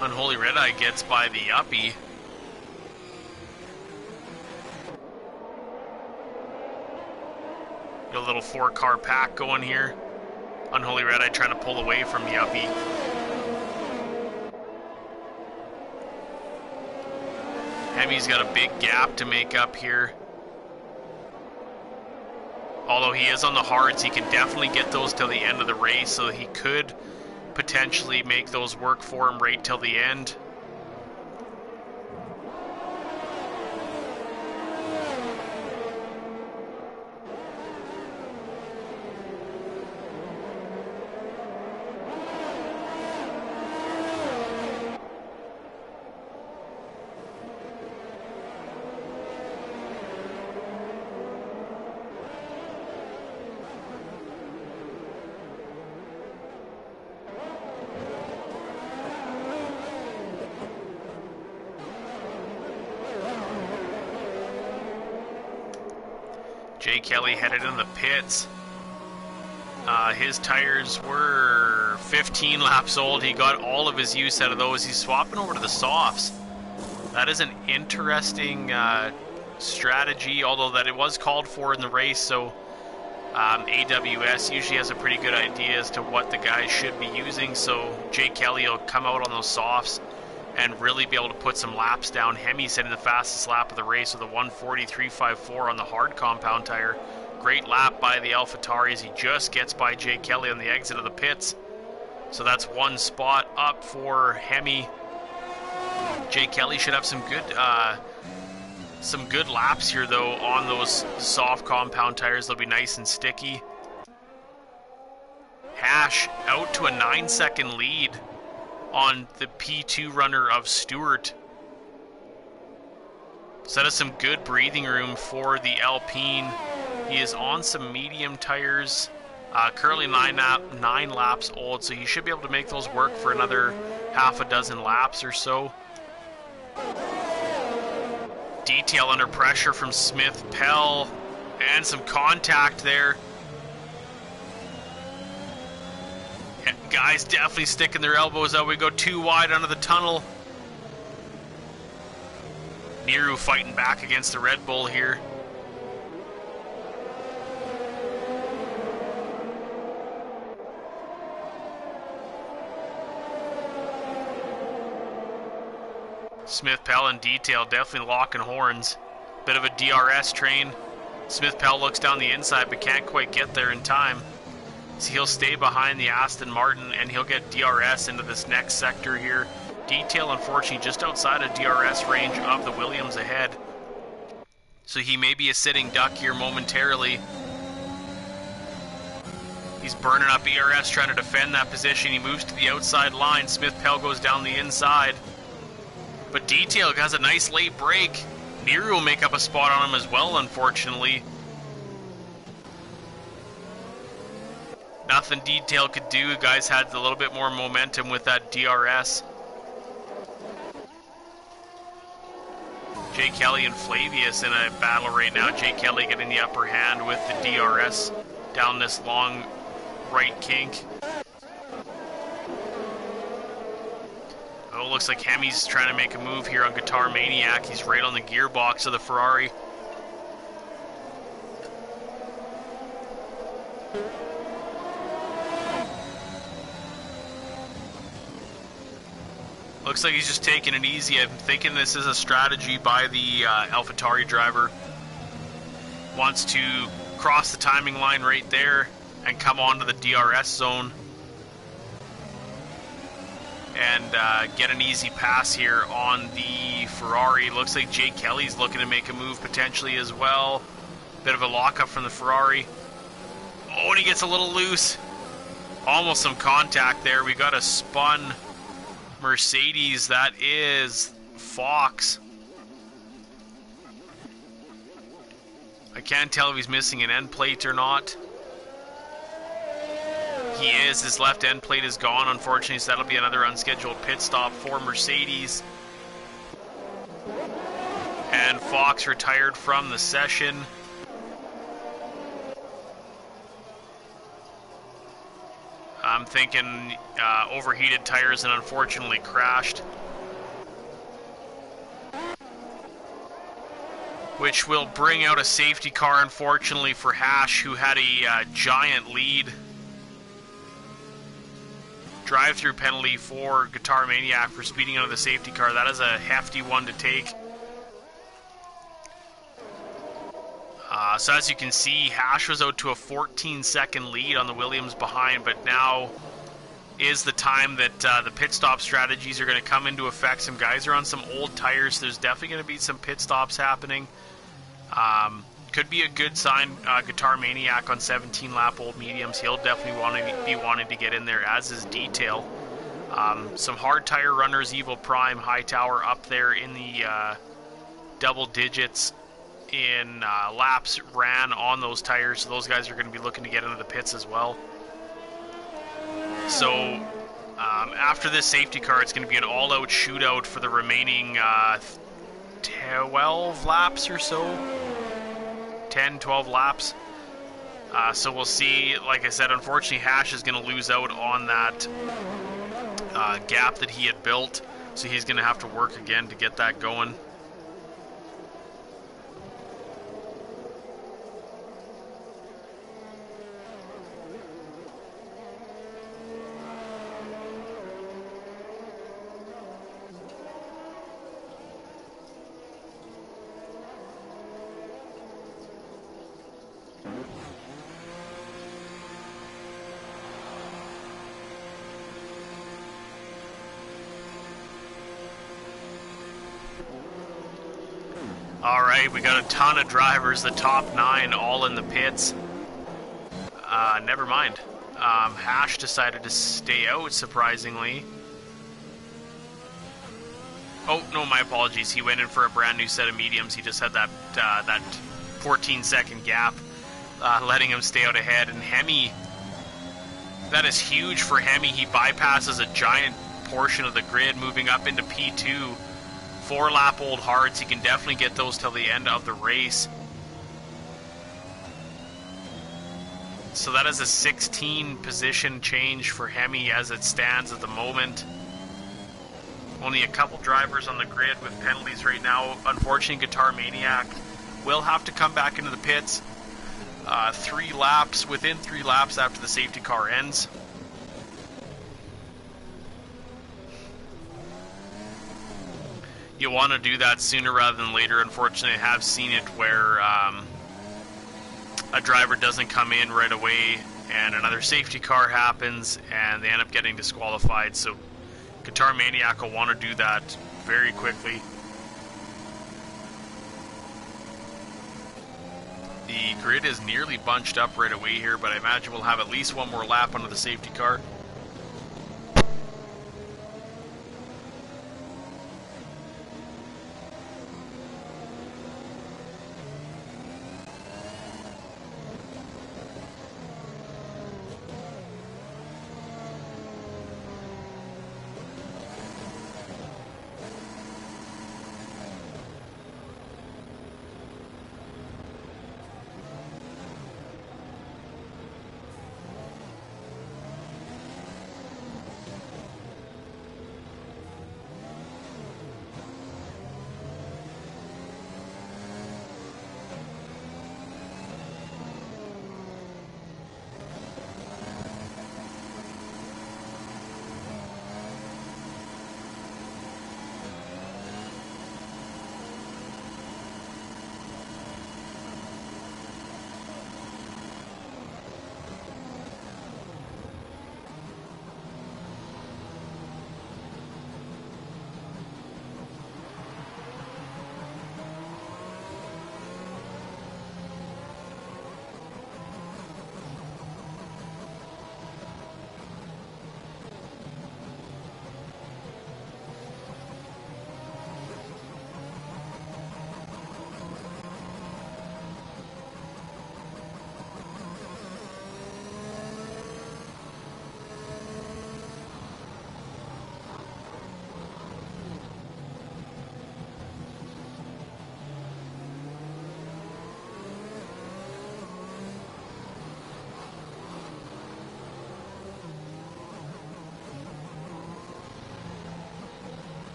Unholy Red Eye gets by the uppie. Got a little 4-car pack going here. Unholy Red Eye trying to pull away from the uppie. Hemi's got a big gap to make up here. Although he is on the hards, he can definitely get those till the end of the race, so he could potentially make those work for him right till the end. Jay Kelly headed in the pits. His tires were 15 laps old. He got all of his use out of those. He's swapping over to the softs. That is an interesting strategy, although that it was called for in the race, so AWS usually has a pretty good idea as to what the guys should be using, so Jay Kelly will come out on those softs and really be able to put some laps down. Hemi's hitting the fastest lap of the race with a 1:43.54 on the hard compound tire. Great lap by the AlphaTauri as he just gets by Jay Kelly on the exit of the pits. So that's one spot up for Hemi. Jay Kelly should have some good laps here though on those soft compound tires. They'll be nice and sticky. Hash out to a 9-second lead on the P2 runner of Stewart. So that is some good breathing room for the Alpine. He is on some medium tires, currently 9 laps old, so he should be able to make those work for another half a dozen laps or so. Detail under pressure from Smith Pell, and some contact there. Guys definitely sticking their elbows out. We go too wide under the tunnel. Niru fighting back against the Red Bull here. Smith Pell and Detail definitely locking horns. Bit of a DRS train. Smith Pell looks down the inside but can't quite get there in time. So he'll stay behind the Aston Martin and he'll get DRS into this next sector here. Detail, unfortunately, just outside of DRS range of the Williams ahead. So he may be a sitting duck here momentarily. He's burning up ERS trying to defend that position. He moves to the outside line. Smith Pell goes down the inside. But Detail has a nice late break. Niru will make up a spot on him as well, unfortunately. Nothing Detail could do. Guys had a little bit more momentum with that DRS. Jay Kelly and Flavius in a battle right now. Jay Kelly getting the upper hand with the DRS down this long right kink. Oh, looks like Hemi's trying to make a move here on Guitar Maniac. He's right on the gearbox of the Ferrari. Looks like he's just taking it easy. I'm thinking this is a strategy by the AlphaTauri driver. Wants to cross the timing line right there and come onto the DRS zone and get an easy pass here on the Ferrari. Looks like Jay Kelly's looking to make a move potentially as well. Bit of a lockup from the Ferrari. Oh, and he gets a little loose. Almost some contact there. We got a spun Mercedes. That is Fox. can't tell if he's missing an end plate or not. He is. His left end plate is gone, unfortunately, so that'll be another unscheduled pit stop for Mercedes. And Fox retired from the session. I'm thinking overheated tires and unfortunately crashed. Which will bring out a safety car, unfortunately, for Hash, who had a giant lead. Drive-through penalty for Guitar Maniac for speeding out of the safety car. That is a hefty one to take. So as you can see, Hash was out to a 14-second lead on the Williams behind, but now is the time that the pit stop strategies are going to come into effect. Some guys are on some old tires, so there's definitely going to be some pit stops happening. Could be a good sign. Guitar Maniac on 17-lap old mediums. He'll definitely be wanting to get in there, as is Detail. Some hard tire runners, Evil Prime, Hightower up there in the double digits in laps ran on those tires. So those guys are going to be looking to get into the pits as well. So after this safety car, it's going to be an all-out shootout for the remaining 12 laps or so. 10, 12 laps. So we'll see. Like I said, unfortunately, Hash is going to lose out on that gap that he had built. So he's going to have to work again to get that going. Alright, we got a ton of drivers, the top 9 all in the pits. Never mind. Hash decided to stay out, surprisingly. Oh, no, my apologies. He went in for a brand new set of mediums. He just had that 14-second gap, letting him stay out ahead. And Hemi, that is huge for Hemi. He bypasses a giant portion of the grid, moving up into P2. 4-lap old hards. He can definitely get those till the end of the race. So that is a 16 position change for Hemi as it stands at the moment. Only a couple drivers on the grid with penalties right now. Unfortunately, Guitar Maniac will have to come back into the pits 3 laps, within 3 laps after the safety car ends. You want to do that sooner rather than later. Unfortunately, I have seen it where a driver doesn't come in right away and another safety car happens and they end up getting disqualified. So Guitar Maniac will want to do that very quickly. The grid is nearly bunched up right away here, but I imagine we'll have at least one more lap under the safety car.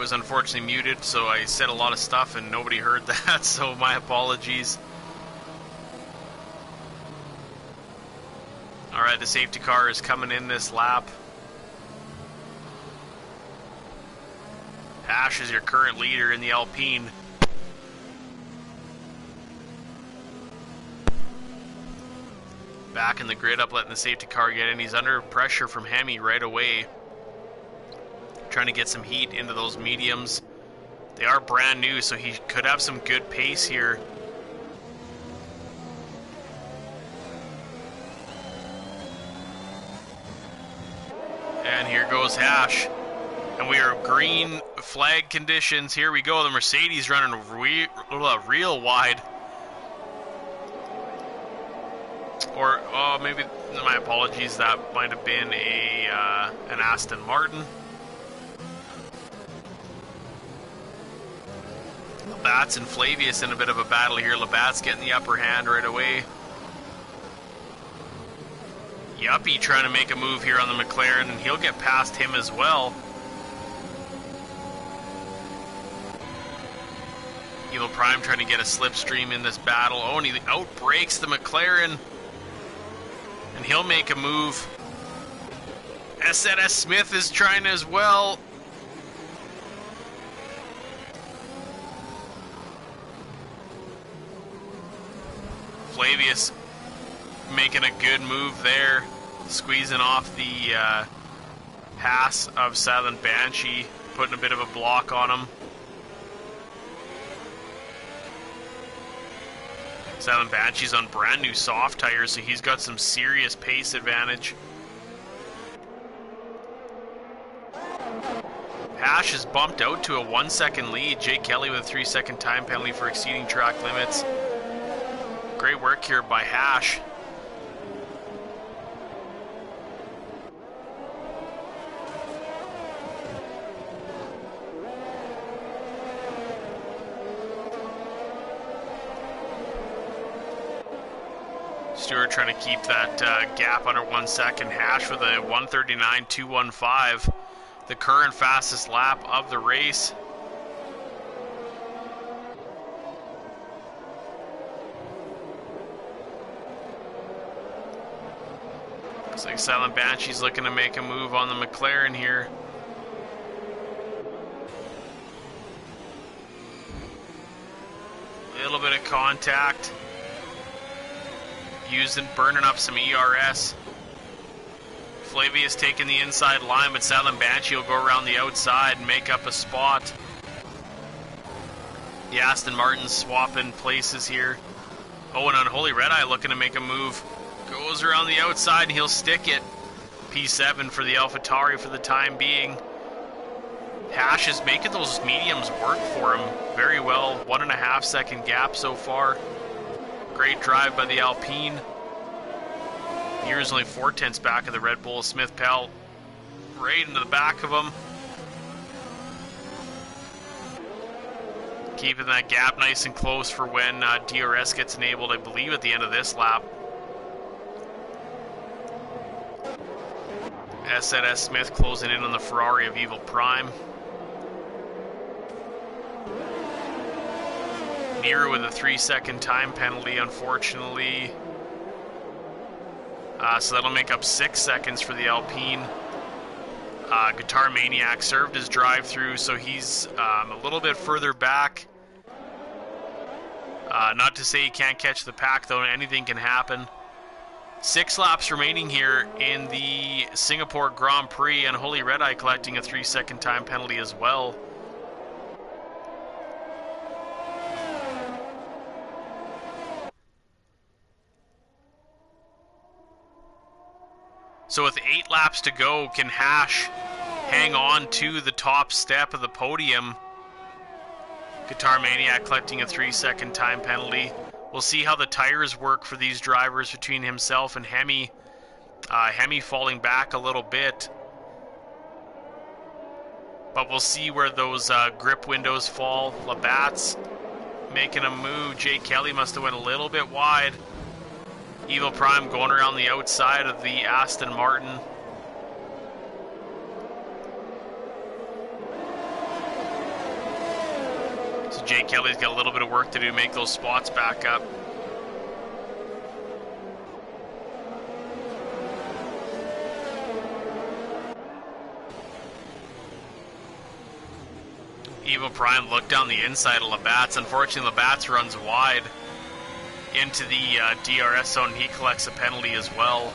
was unfortunately muted, so I said a lot of stuff and nobody heard that, so my apologies. Alright, the safety car is coming in this lap. Ash is your current leader in the Alpine. Back in the grid up, letting the safety car get in. He's under pressure from Hemi right away. Trying to get some heat into those mediums. They are brand new, so he could have some good pace here. And here goes Hash. And we are green flag conditions. Here we go. The Mercedes running real wide. Or, oh, maybe, my apologies, that might have been an Aston Martin. Labatt's and Flavius in a bit of a battle here. Labatt's getting the upper hand right away. Yuppie trying to make a move here on the McLaren, and he'll get past him as well. Evil Prime trying to get a slipstream in this battle. Oh, and he outbreaks the McLaren. And he'll make a move. SNS Smith is trying as well. Flavius making a good move there. Squeezing off the pass of Silent Banshee. Putting a bit of a block on him. Silent Banshee's on brand new soft tires, so he's got some serious pace advantage. Hash is bumped out to a 1 second lead. Jake Kelly with a 3 second time penalty for exceeding track limits. Great work here by Hash. Stewart trying to keep that gap under 1 second. Hash with a 1:39.215, the current fastest lap of the race. Looks like Silent Banshee's looking to make a move on the McLaren here. A little bit of contact. Burning up some ERS. Flavius taking the inside line, but Silent Banshee will go around the outside and make up a spot. The Aston Martin's swapping places here. Oh, and Unholy Red Eye looking to make a move. Goes around the outside and he'll stick it. P7 for the AlphaTauri for the time being. Hash is making those mediums work for him very well. 1.5 second gap so far. Great drive by the Alpine. Here is only 4/10 back of the Red Bull. Smith Pell right into the back of him. Keeping that gap nice and close for when DRS gets enabled, I believe, at the end of this lap. SNS Smith closing in on the Ferrari of Evil Prime. Nero with a 3 second time penalty, unfortunately. So that'll make up 6 seconds for the Alpine. Guitar Maniac served his drive through, so he's a little bit further back. Not to say he can't catch the pack, though. Anything can happen. 6 laps remaining here in the Singapore Grand Prix, and Holy Red Eye collecting a 3 second time penalty as well. So with 8 laps to go, can Hash hang on to the top step of the podium? Guitar Maniac collecting a 3 second time penalty. We'll see how the tires work for these drivers between himself and Hemi. Hemi falling back a little bit. But we'll see where those grip windows fall. Labatt's making a move. Jake Kelly must have went a little bit wide. Evil Prime going around the outside of the Aston Martin. So Jake Kelly's got a little bit of work to do to make those spots back up. Evil Prime looked down the inside of Labatt's. Unfortunately, Labatt's runs wide into the DRS zone. He collects a penalty as well.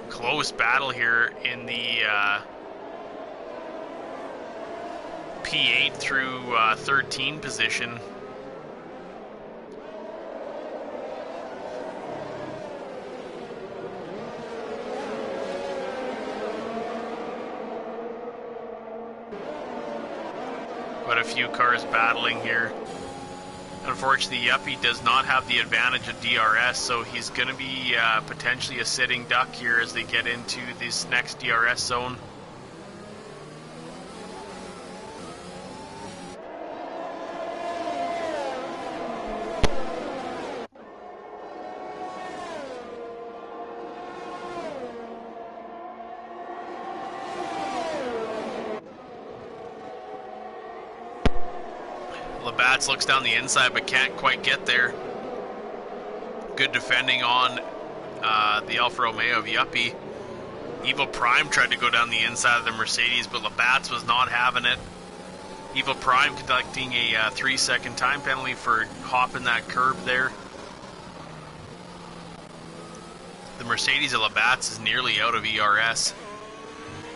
Close battle here in the P8 through 13 position. But a few cars battling here. Unfortunately, Yuppie does not have the advantage of DRS, so he's going to be potentially a sitting duck here as they get into this next DRS zone. Labatt's looks down the inside but can't quite get there. Good defending on the Alfa Romeo of Yuppie. Evil Prime tried to go down the inside of the Mercedes, but Labatt's was not having it. Evil Prime conducting a 3-second time penalty for hopping that curb there. The Mercedes of Labatt's is nearly out of ERS.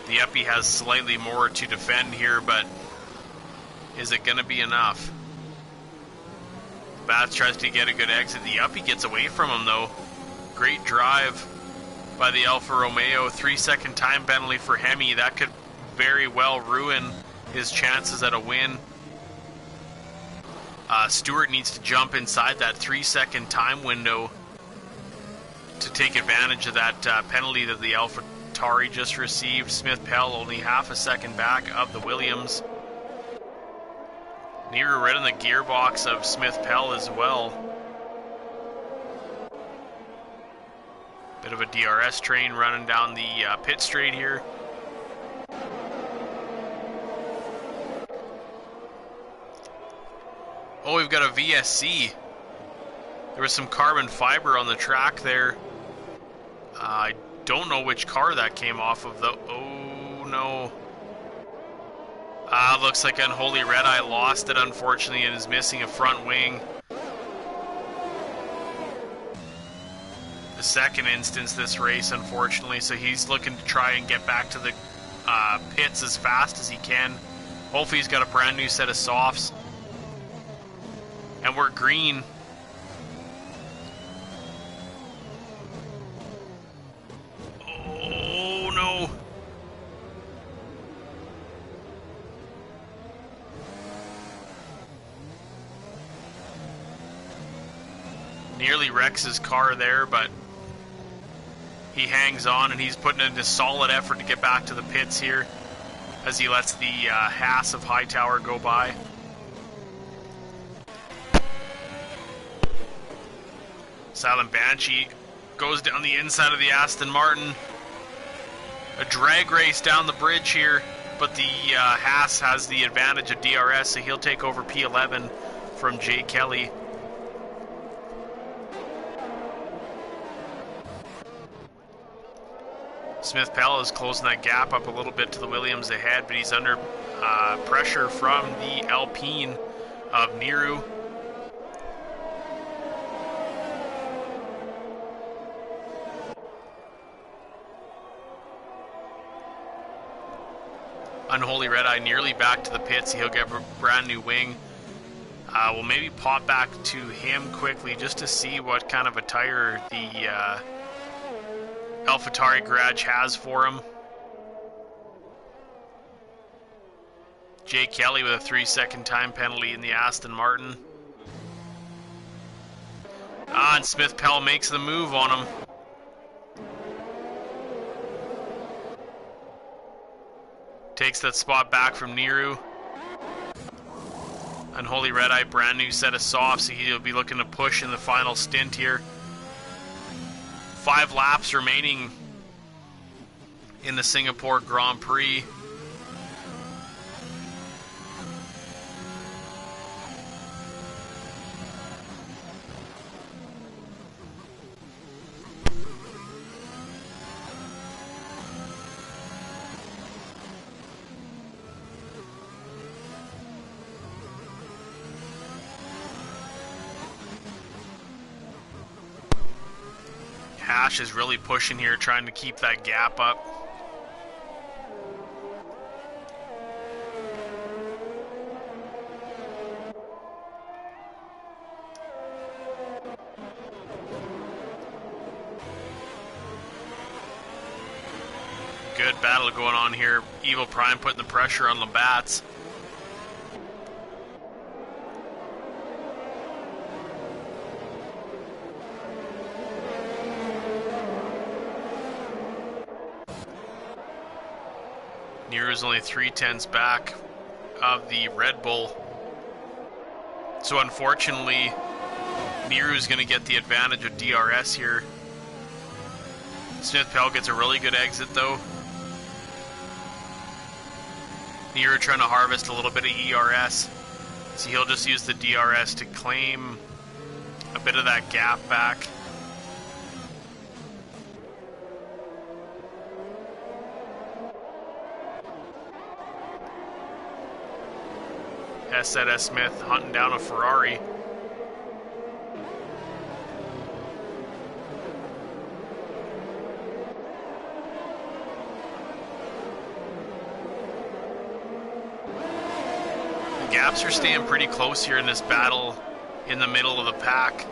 The Yuppie has slightly more to defend here, but is it going to be enough? Labatt's tries to get a good exit. The Yuppie gets away from him though. Great drive by the Alfa Romeo. 3-second time penalty for Hemi. That could very well ruin his chances at a win. Stewart needs to jump inside that 3-second time window to take advantage of that penalty that the AlphaTauri just received. Smith Pell only half a second back of the Williams. Nehru right in the gearbox of Smith Pell as well. Bit of a DRS train running down the pit straight here. Oh, we've got a VSC. There was some carbon fiber on the track there. I don't know which car that came off of though. Oh no. Looks like Unholy Red Eye lost it, unfortunately, and is missing a front wing. The second instance this race, unfortunately, so he's looking to try and get back to the pits as fast as he can. Hopefully he's got a brand new set of softs. And we're green. Oh no. Nearly wrecks his car there, but he hangs on and he's putting in a solid effort to get back to the pits here as he lets the Haas of Hightower go by. Silent Banshee goes down the inside of the Aston Martin. A drag race down the bridge here, but the Haas has the advantage of DRS, so he'll take over P11 from Jay Kelly. Smith Pell is closing that gap up a little bit to the Williams ahead, but he's under pressure from the Alpine of Nehru. Unholy Red Eye nearly back to the pits. He'll get a brand new wing. We'll maybe pop back to him quickly just to see what kind of a tire the AlphaTauri garage has for him. Jay Kelly with a 3-second time penalty in the Aston Martin. And Smith Pell makes the move on him. Takes that spot back from Nehru. Unholy Red Eye, brand new set of softs, so he'll be looking to push in the final stint here. 5 laps remaining in the Singapore Grand Prix. Hash is really pushing here, trying to keep that gap up. Good battle going on here. Evil Prime putting the pressure on Labatt's. Nero's only 3/10 back of the Red Bull. So unfortunately, Nero's going to get the advantage of DRS here. Smith Pell gets a really good exit though. Nero trying to harvest a little bit of ERS. So he'll just use the DRS to claim a bit of that gap back. S. Smith hunting down a Ferrari. The gaps are staying pretty close here in this battle in the middle of the pack.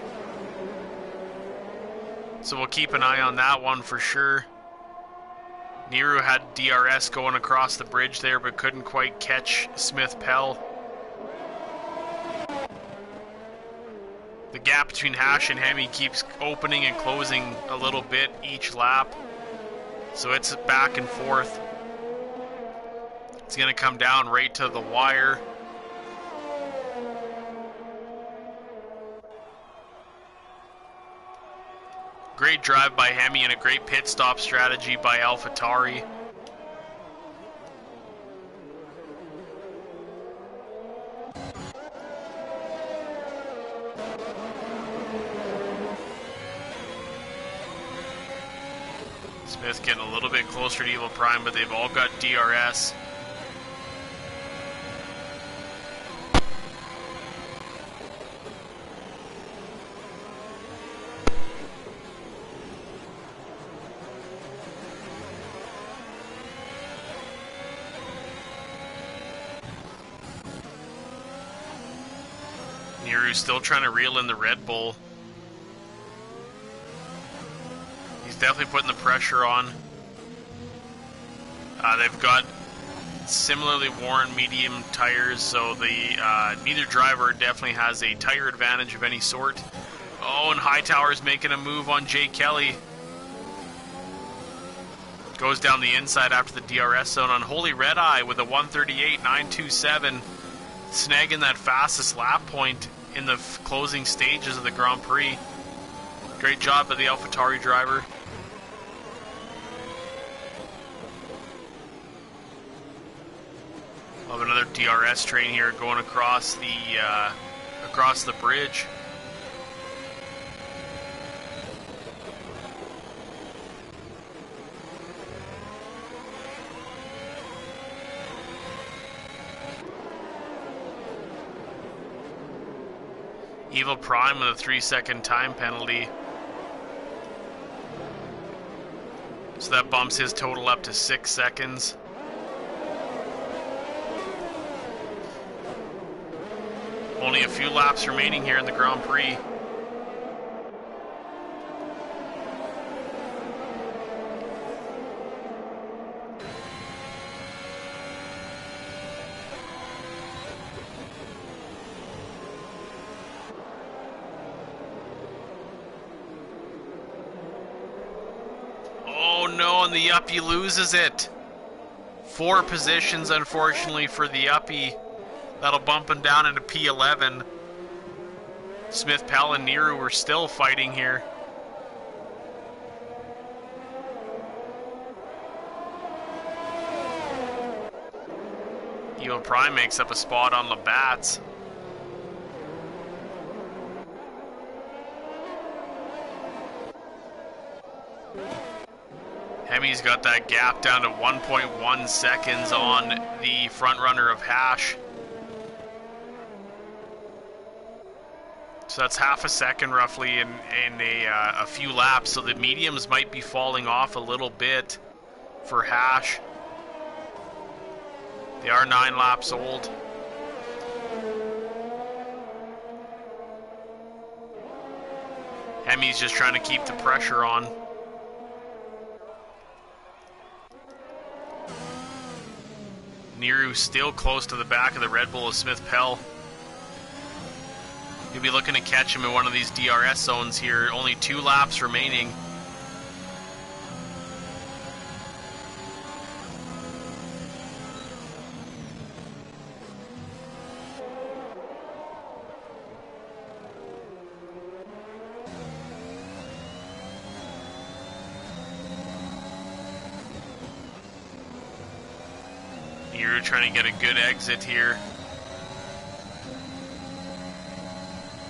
So we'll keep an eye on that one for sure. Nero had DRS going across the bridge there, but couldn't quite catch Smith Pell. The gap between Hash and Hemi keeps opening and closing a little bit each lap. So it's back and forth. It's going to come down right to the wire. Great drive by Hemi and a great pit stop strategy by AlphaTauri. Smith getting a little bit closer to Evil Prime, but they've all got DRS. Nero's still trying to reel in the Red Bull. He's definitely putting the pressure on. They've got similarly worn medium tires, so the neither driver definitely has a tire advantage of any sort. Oh, and Hightower's making a move on Jay Kelly. Goes down the inside after the DRS zone on Holy Red Eye with a 138.927, snagging that fastest lap point in the closing stages of the Grand Prix. Great job by the AlphaTauri driver. Love another DRS train here going across the bridge. Evil Prime with a 3-second time penalty. So that bumps his total up to 6 seconds. Only a few laps remaining here in the Grand Prix. Oh no, and the Yuppie loses it. 4 positions, unfortunately, for the Yuppie. That'll bump him down into P11. Smith, Pell, and Nero were still fighting here. Evil Prime makes up a spot on Labatt's. Hemi's got that gap down to 1.1 seconds on the front runner of Hash. So that's half a second roughly in a few laps. So the mediums might be falling off a little bit for Hash. They are 9 laps old. Hemi's just trying to keep the pressure on. Niru still close to the back of the Red Bull of Smith Pell. You'll be looking to catch him in one of these DRS zones here. Only 2 laps remaining. You're trying to get a good exit here.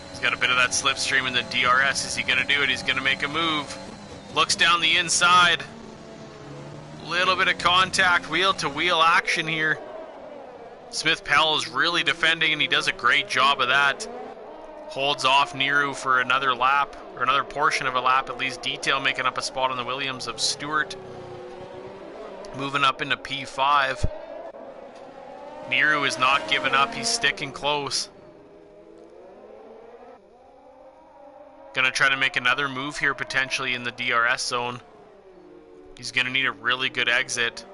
He's got a bit of that slipstream in the DRS. Is he going to do it? He's going to make a move. Looks down the inside. Little bit of contact, wheel-to-wheel action here. Smith Pell is really defending, and he does a great job of that. Holds off Niru for another lap, or another portion of a lap, at least. Detail making up a spot on the Williams of Stewart. Moving up into P5. Niru is not giving up. He's sticking close. Gonna try to make another move here potentially in the DRS zone. He's gonna need a really good exit.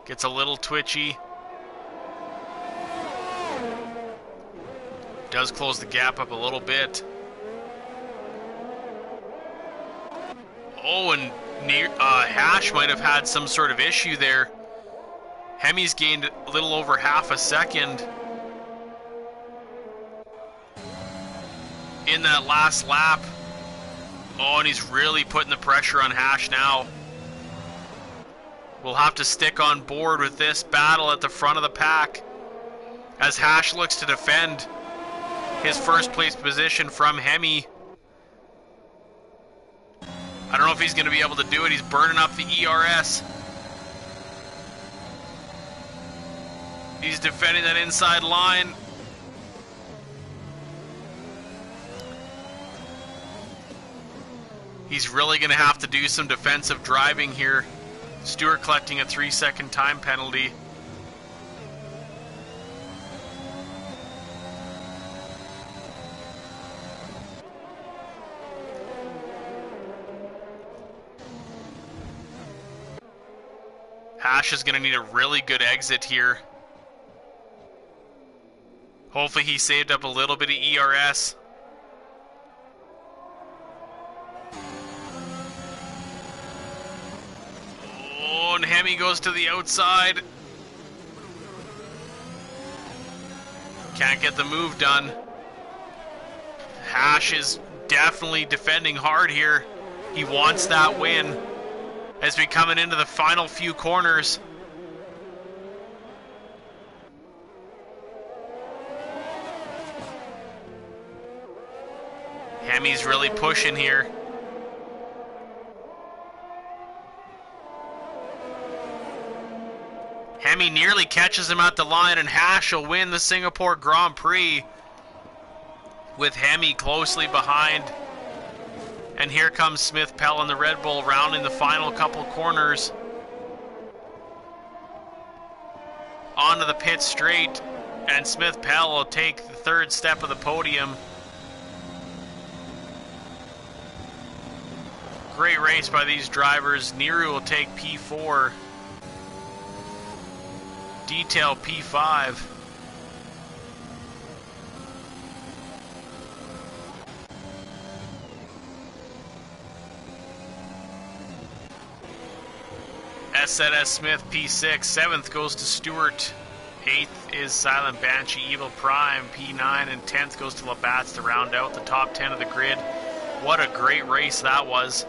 Gets a little twitchy. Does close the gap up a little bit. Oh, and Hash might have had some sort of issue there. Hemi's gained a little over half a second in that last lap. Oh, and he's really putting the pressure on Hash now. We'll have to stick on board with this battle at the front of the pack as Hash looks to defend his first place position from Hemi. I don't know if he's going to be able to do it. He's burning up the ERS. He's defending that inside line. He's really going to have to do some defensive driving here. Stewart collecting a 3-second time penalty. Hash is going to need a really good exit here. Hopefully he saved up a little bit of ERS. Oh, and Hemi goes to the outside. Can't get the move done. Hash is definitely defending hard here. He wants that win as we coming into the final few corners. Hemi's really pushing here. Hemi nearly catches him at the line, and Hash will win the Singapore Grand Prix with Hemi closely behind. And here comes Smith Pell and the Red Bull rounding the final couple corners onto the pit straight, and Smith Pell will take the third step of the podium. Great race by these drivers. Niru will take P4. Detail P5. SZS Smith P6. 7th goes to Stewart. 8th is Silent Banshee Evil Prime. P9 and 10th goes to Labatt's to round out the top 10 of the grid. What a great race that was.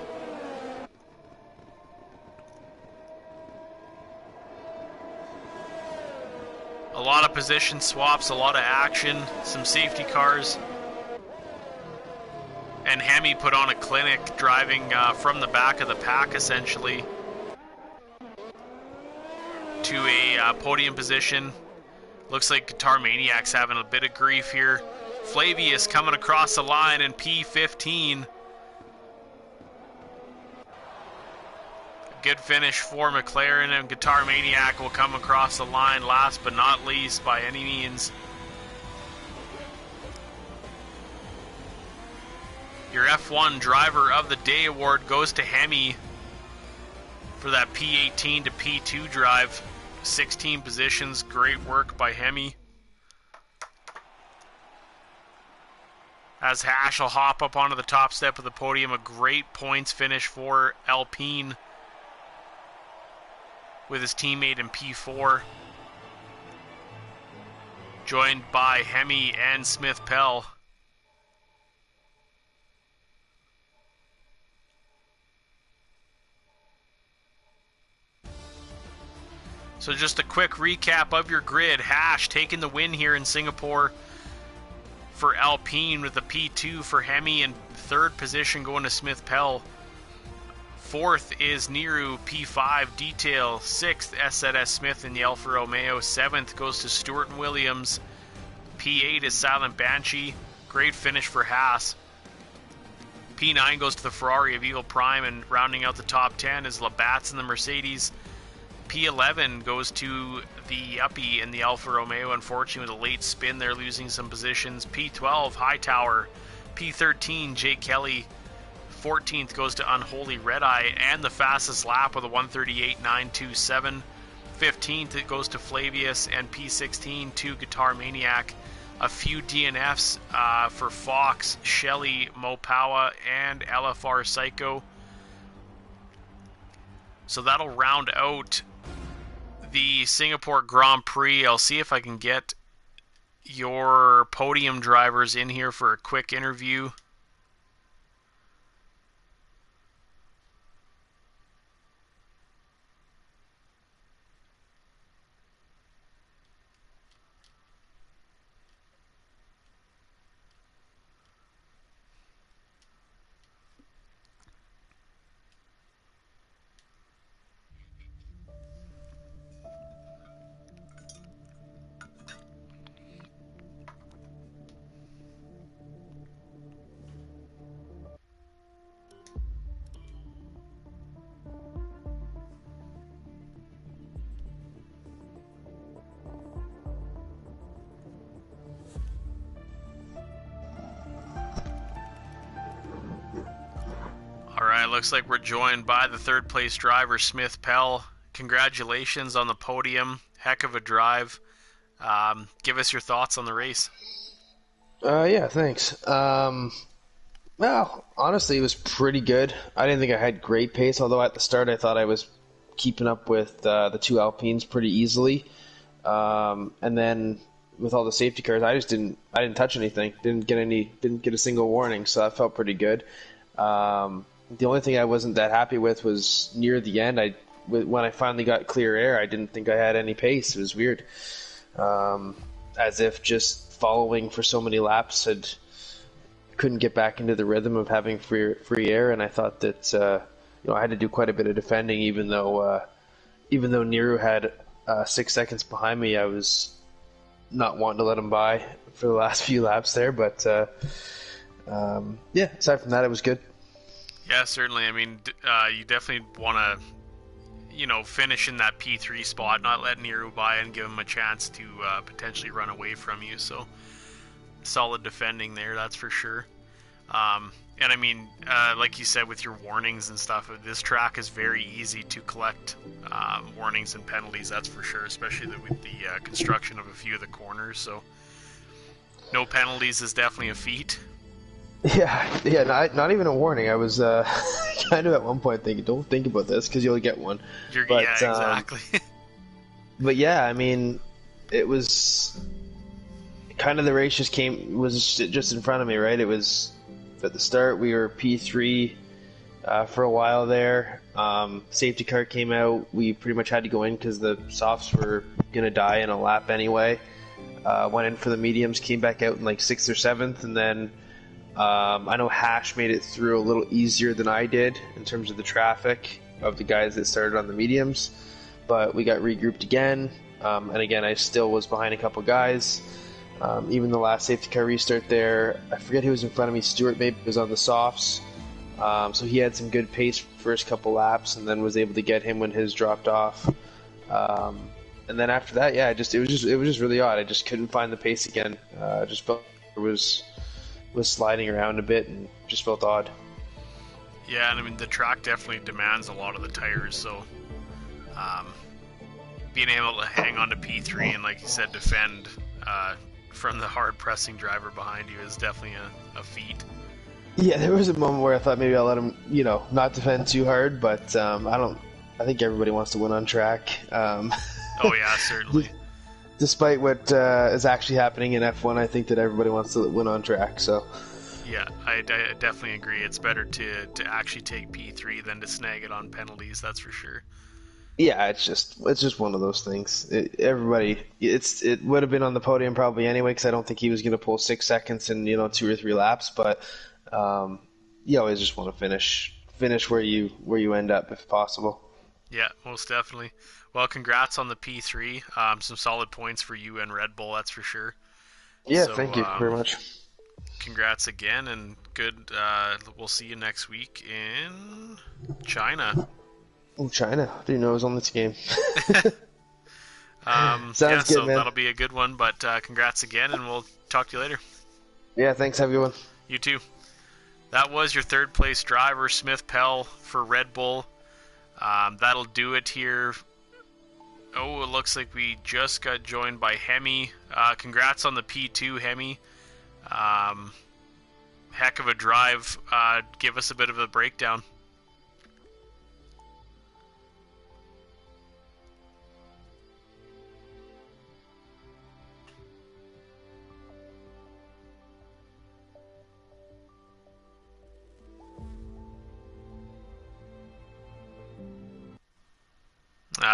lot of position swaps, a lot of action, some safety cars. And Hemi put on a clinic driving from the back of the pack, essentially, to a podium position. Looks like Guitar Maniac's having a bit of grief here. Flavius coming across the line in P15. Good finish for McLaren, and Guitar Maniac will come across the line last but not least by any means. Your F1 Driver of the Day award goes to Hemi for that P18 to P2 drive. 16 positions, great work by Hemi. As Hash will hop up onto the top step of the podium, a great points finish for Alpine with his teammate in P4. Joined by Hemi and Smith Pell. So just a quick recap of your grid. Hash taking the win here in Singapore for Alpine with a P2 for Hemi, and third position going to Smith Pell. Fourth is Niru, P5 Detail. Sixth, SZS Smith in the Alfa Romeo. Seventh goes to Stewart and Williams. P8 is Silent Banshee. Great finish for Haas. P9 goes to the Ferrari of Evil Prime, and rounding out the top 10 is Labatt's in the Mercedes. P11 goes to the Uppy in the Alfa Romeo. Unfortunately, with a late spin, they're losing some positions. P12, Hightower. P13, Jake Kelly. 14th goes to Unholy Red Eye and the fastest lap with a 138.927. 15th it goes to Flavius, and P16 to Guitar Maniac. A few DNFs for Fox, Shelly, Mopawa, and LFR Psycho. So that'll round out the Singapore Grand Prix. I'll see if I can get your podium drivers in here for a quick interview. Alright, looks like we're joined by the third place driver, Smith Pell. Congratulations on the podium. Heck of a drive. Give us your thoughts on the race. Yeah, thanks. Well, honestly, it was pretty good. I didn't think I had great pace, although at the start I thought I was keeping up with the two Alpines pretty easily. And then with all the safety cars, I didn't touch anything. Didn't get a single warning, so that felt pretty good. The only thing I wasn't that happy with was near the end. When I finally got clear air, I didn't think I had any pace. It was weird. As if just following for so many laps couldn't get back into the rhythm of having free air, and I thought that I had to do quite a bit of defending, even though Niru had 6 seconds behind me. I was not wanting to let him by for the last few laps there, but yeah, aside from that, it was good. Yeah, certainly. I mean, you definitely want to, finish in that P3 spot, not let Niru by and give him a chance to potentially run away from you. So, solid defending there, that's for sure. And I mean, like you said, with your warnings and stuff, this track is very easy to collect warnings and penalties, that's for sure, especially with the construction of a few of the corners. So, no penalties is definitely a feat. Yeah, not even a warning. I was kind of at one point thinking, don't think about this because you'll get one. Yeah, exactly. But yeah, I mean, it was kind of the race was just in front of me, right? It was at the start we were P3, for a while there. Safety car came out. We pretty much had to go in because the softs were gonna die in a lap anyway. Went in for the mediums, came back out in like sixth or seventh, and then I know Hash made it through a little easier than I did in terms of the traffic of the guys that started on the mediums. But we got regrouped again, and again I still was behind a couple guys. Even the last safety car restart there, I forget who was in front of me. Stewart maybe was on the softs, so he had some good pace first couple laps, and then was able to get him when his dropped off. And then after that, yeah, it was just really odd. I just couldn't find the pace again. Just felt it was sliding around a bit and just felt odd. Yeah, and I mean the track definitely demands a lot of the tires, so being able to hang on to P3 and, like you said, defend from the hard pressing driver behind you is definitely a feat. Yeah, there was a moment where I thought maybe I'll let him, not defend too hard, but I think everybody wants to win on track. Oh yeah, certainly. Despite what is actually happening in F1, I think that everybody wants to win on track. So. Yeah, I definitely agree. It's better to actually take P3 than to snag it on penalties. That's for sure. Yeah, it's just one of those things. It would have been on the podium probably anyway, because I don't think he was going to pull 6 seconds in 2 or 3 laps. But you always just want to finish where you end up if possible. Yeah, most definitely. Well, congrats on the P3. Some solid points for you and Red Bull, that's for sure. Yeah, thank you very much. Congrats again, and good. We'll see you next week in China. Oh, China! I didn't know it was on this game. Sounds good, so man. That'll be a good one. But congrats again, and we'll talk to you later. Yeah, thanks. Have a good one. You too. That was your third place driver, Smith Pell for Red Bull. That'll do it here. Oh, it looks like we just got joined by Hemi. Congrats on the P2, Hemi. Heck of a drive. Give us a bit of a breakdown.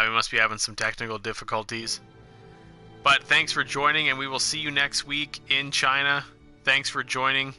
We must be having some technical difficulties. But thanks for joining, and we will see you next week in China. Thanks for joining.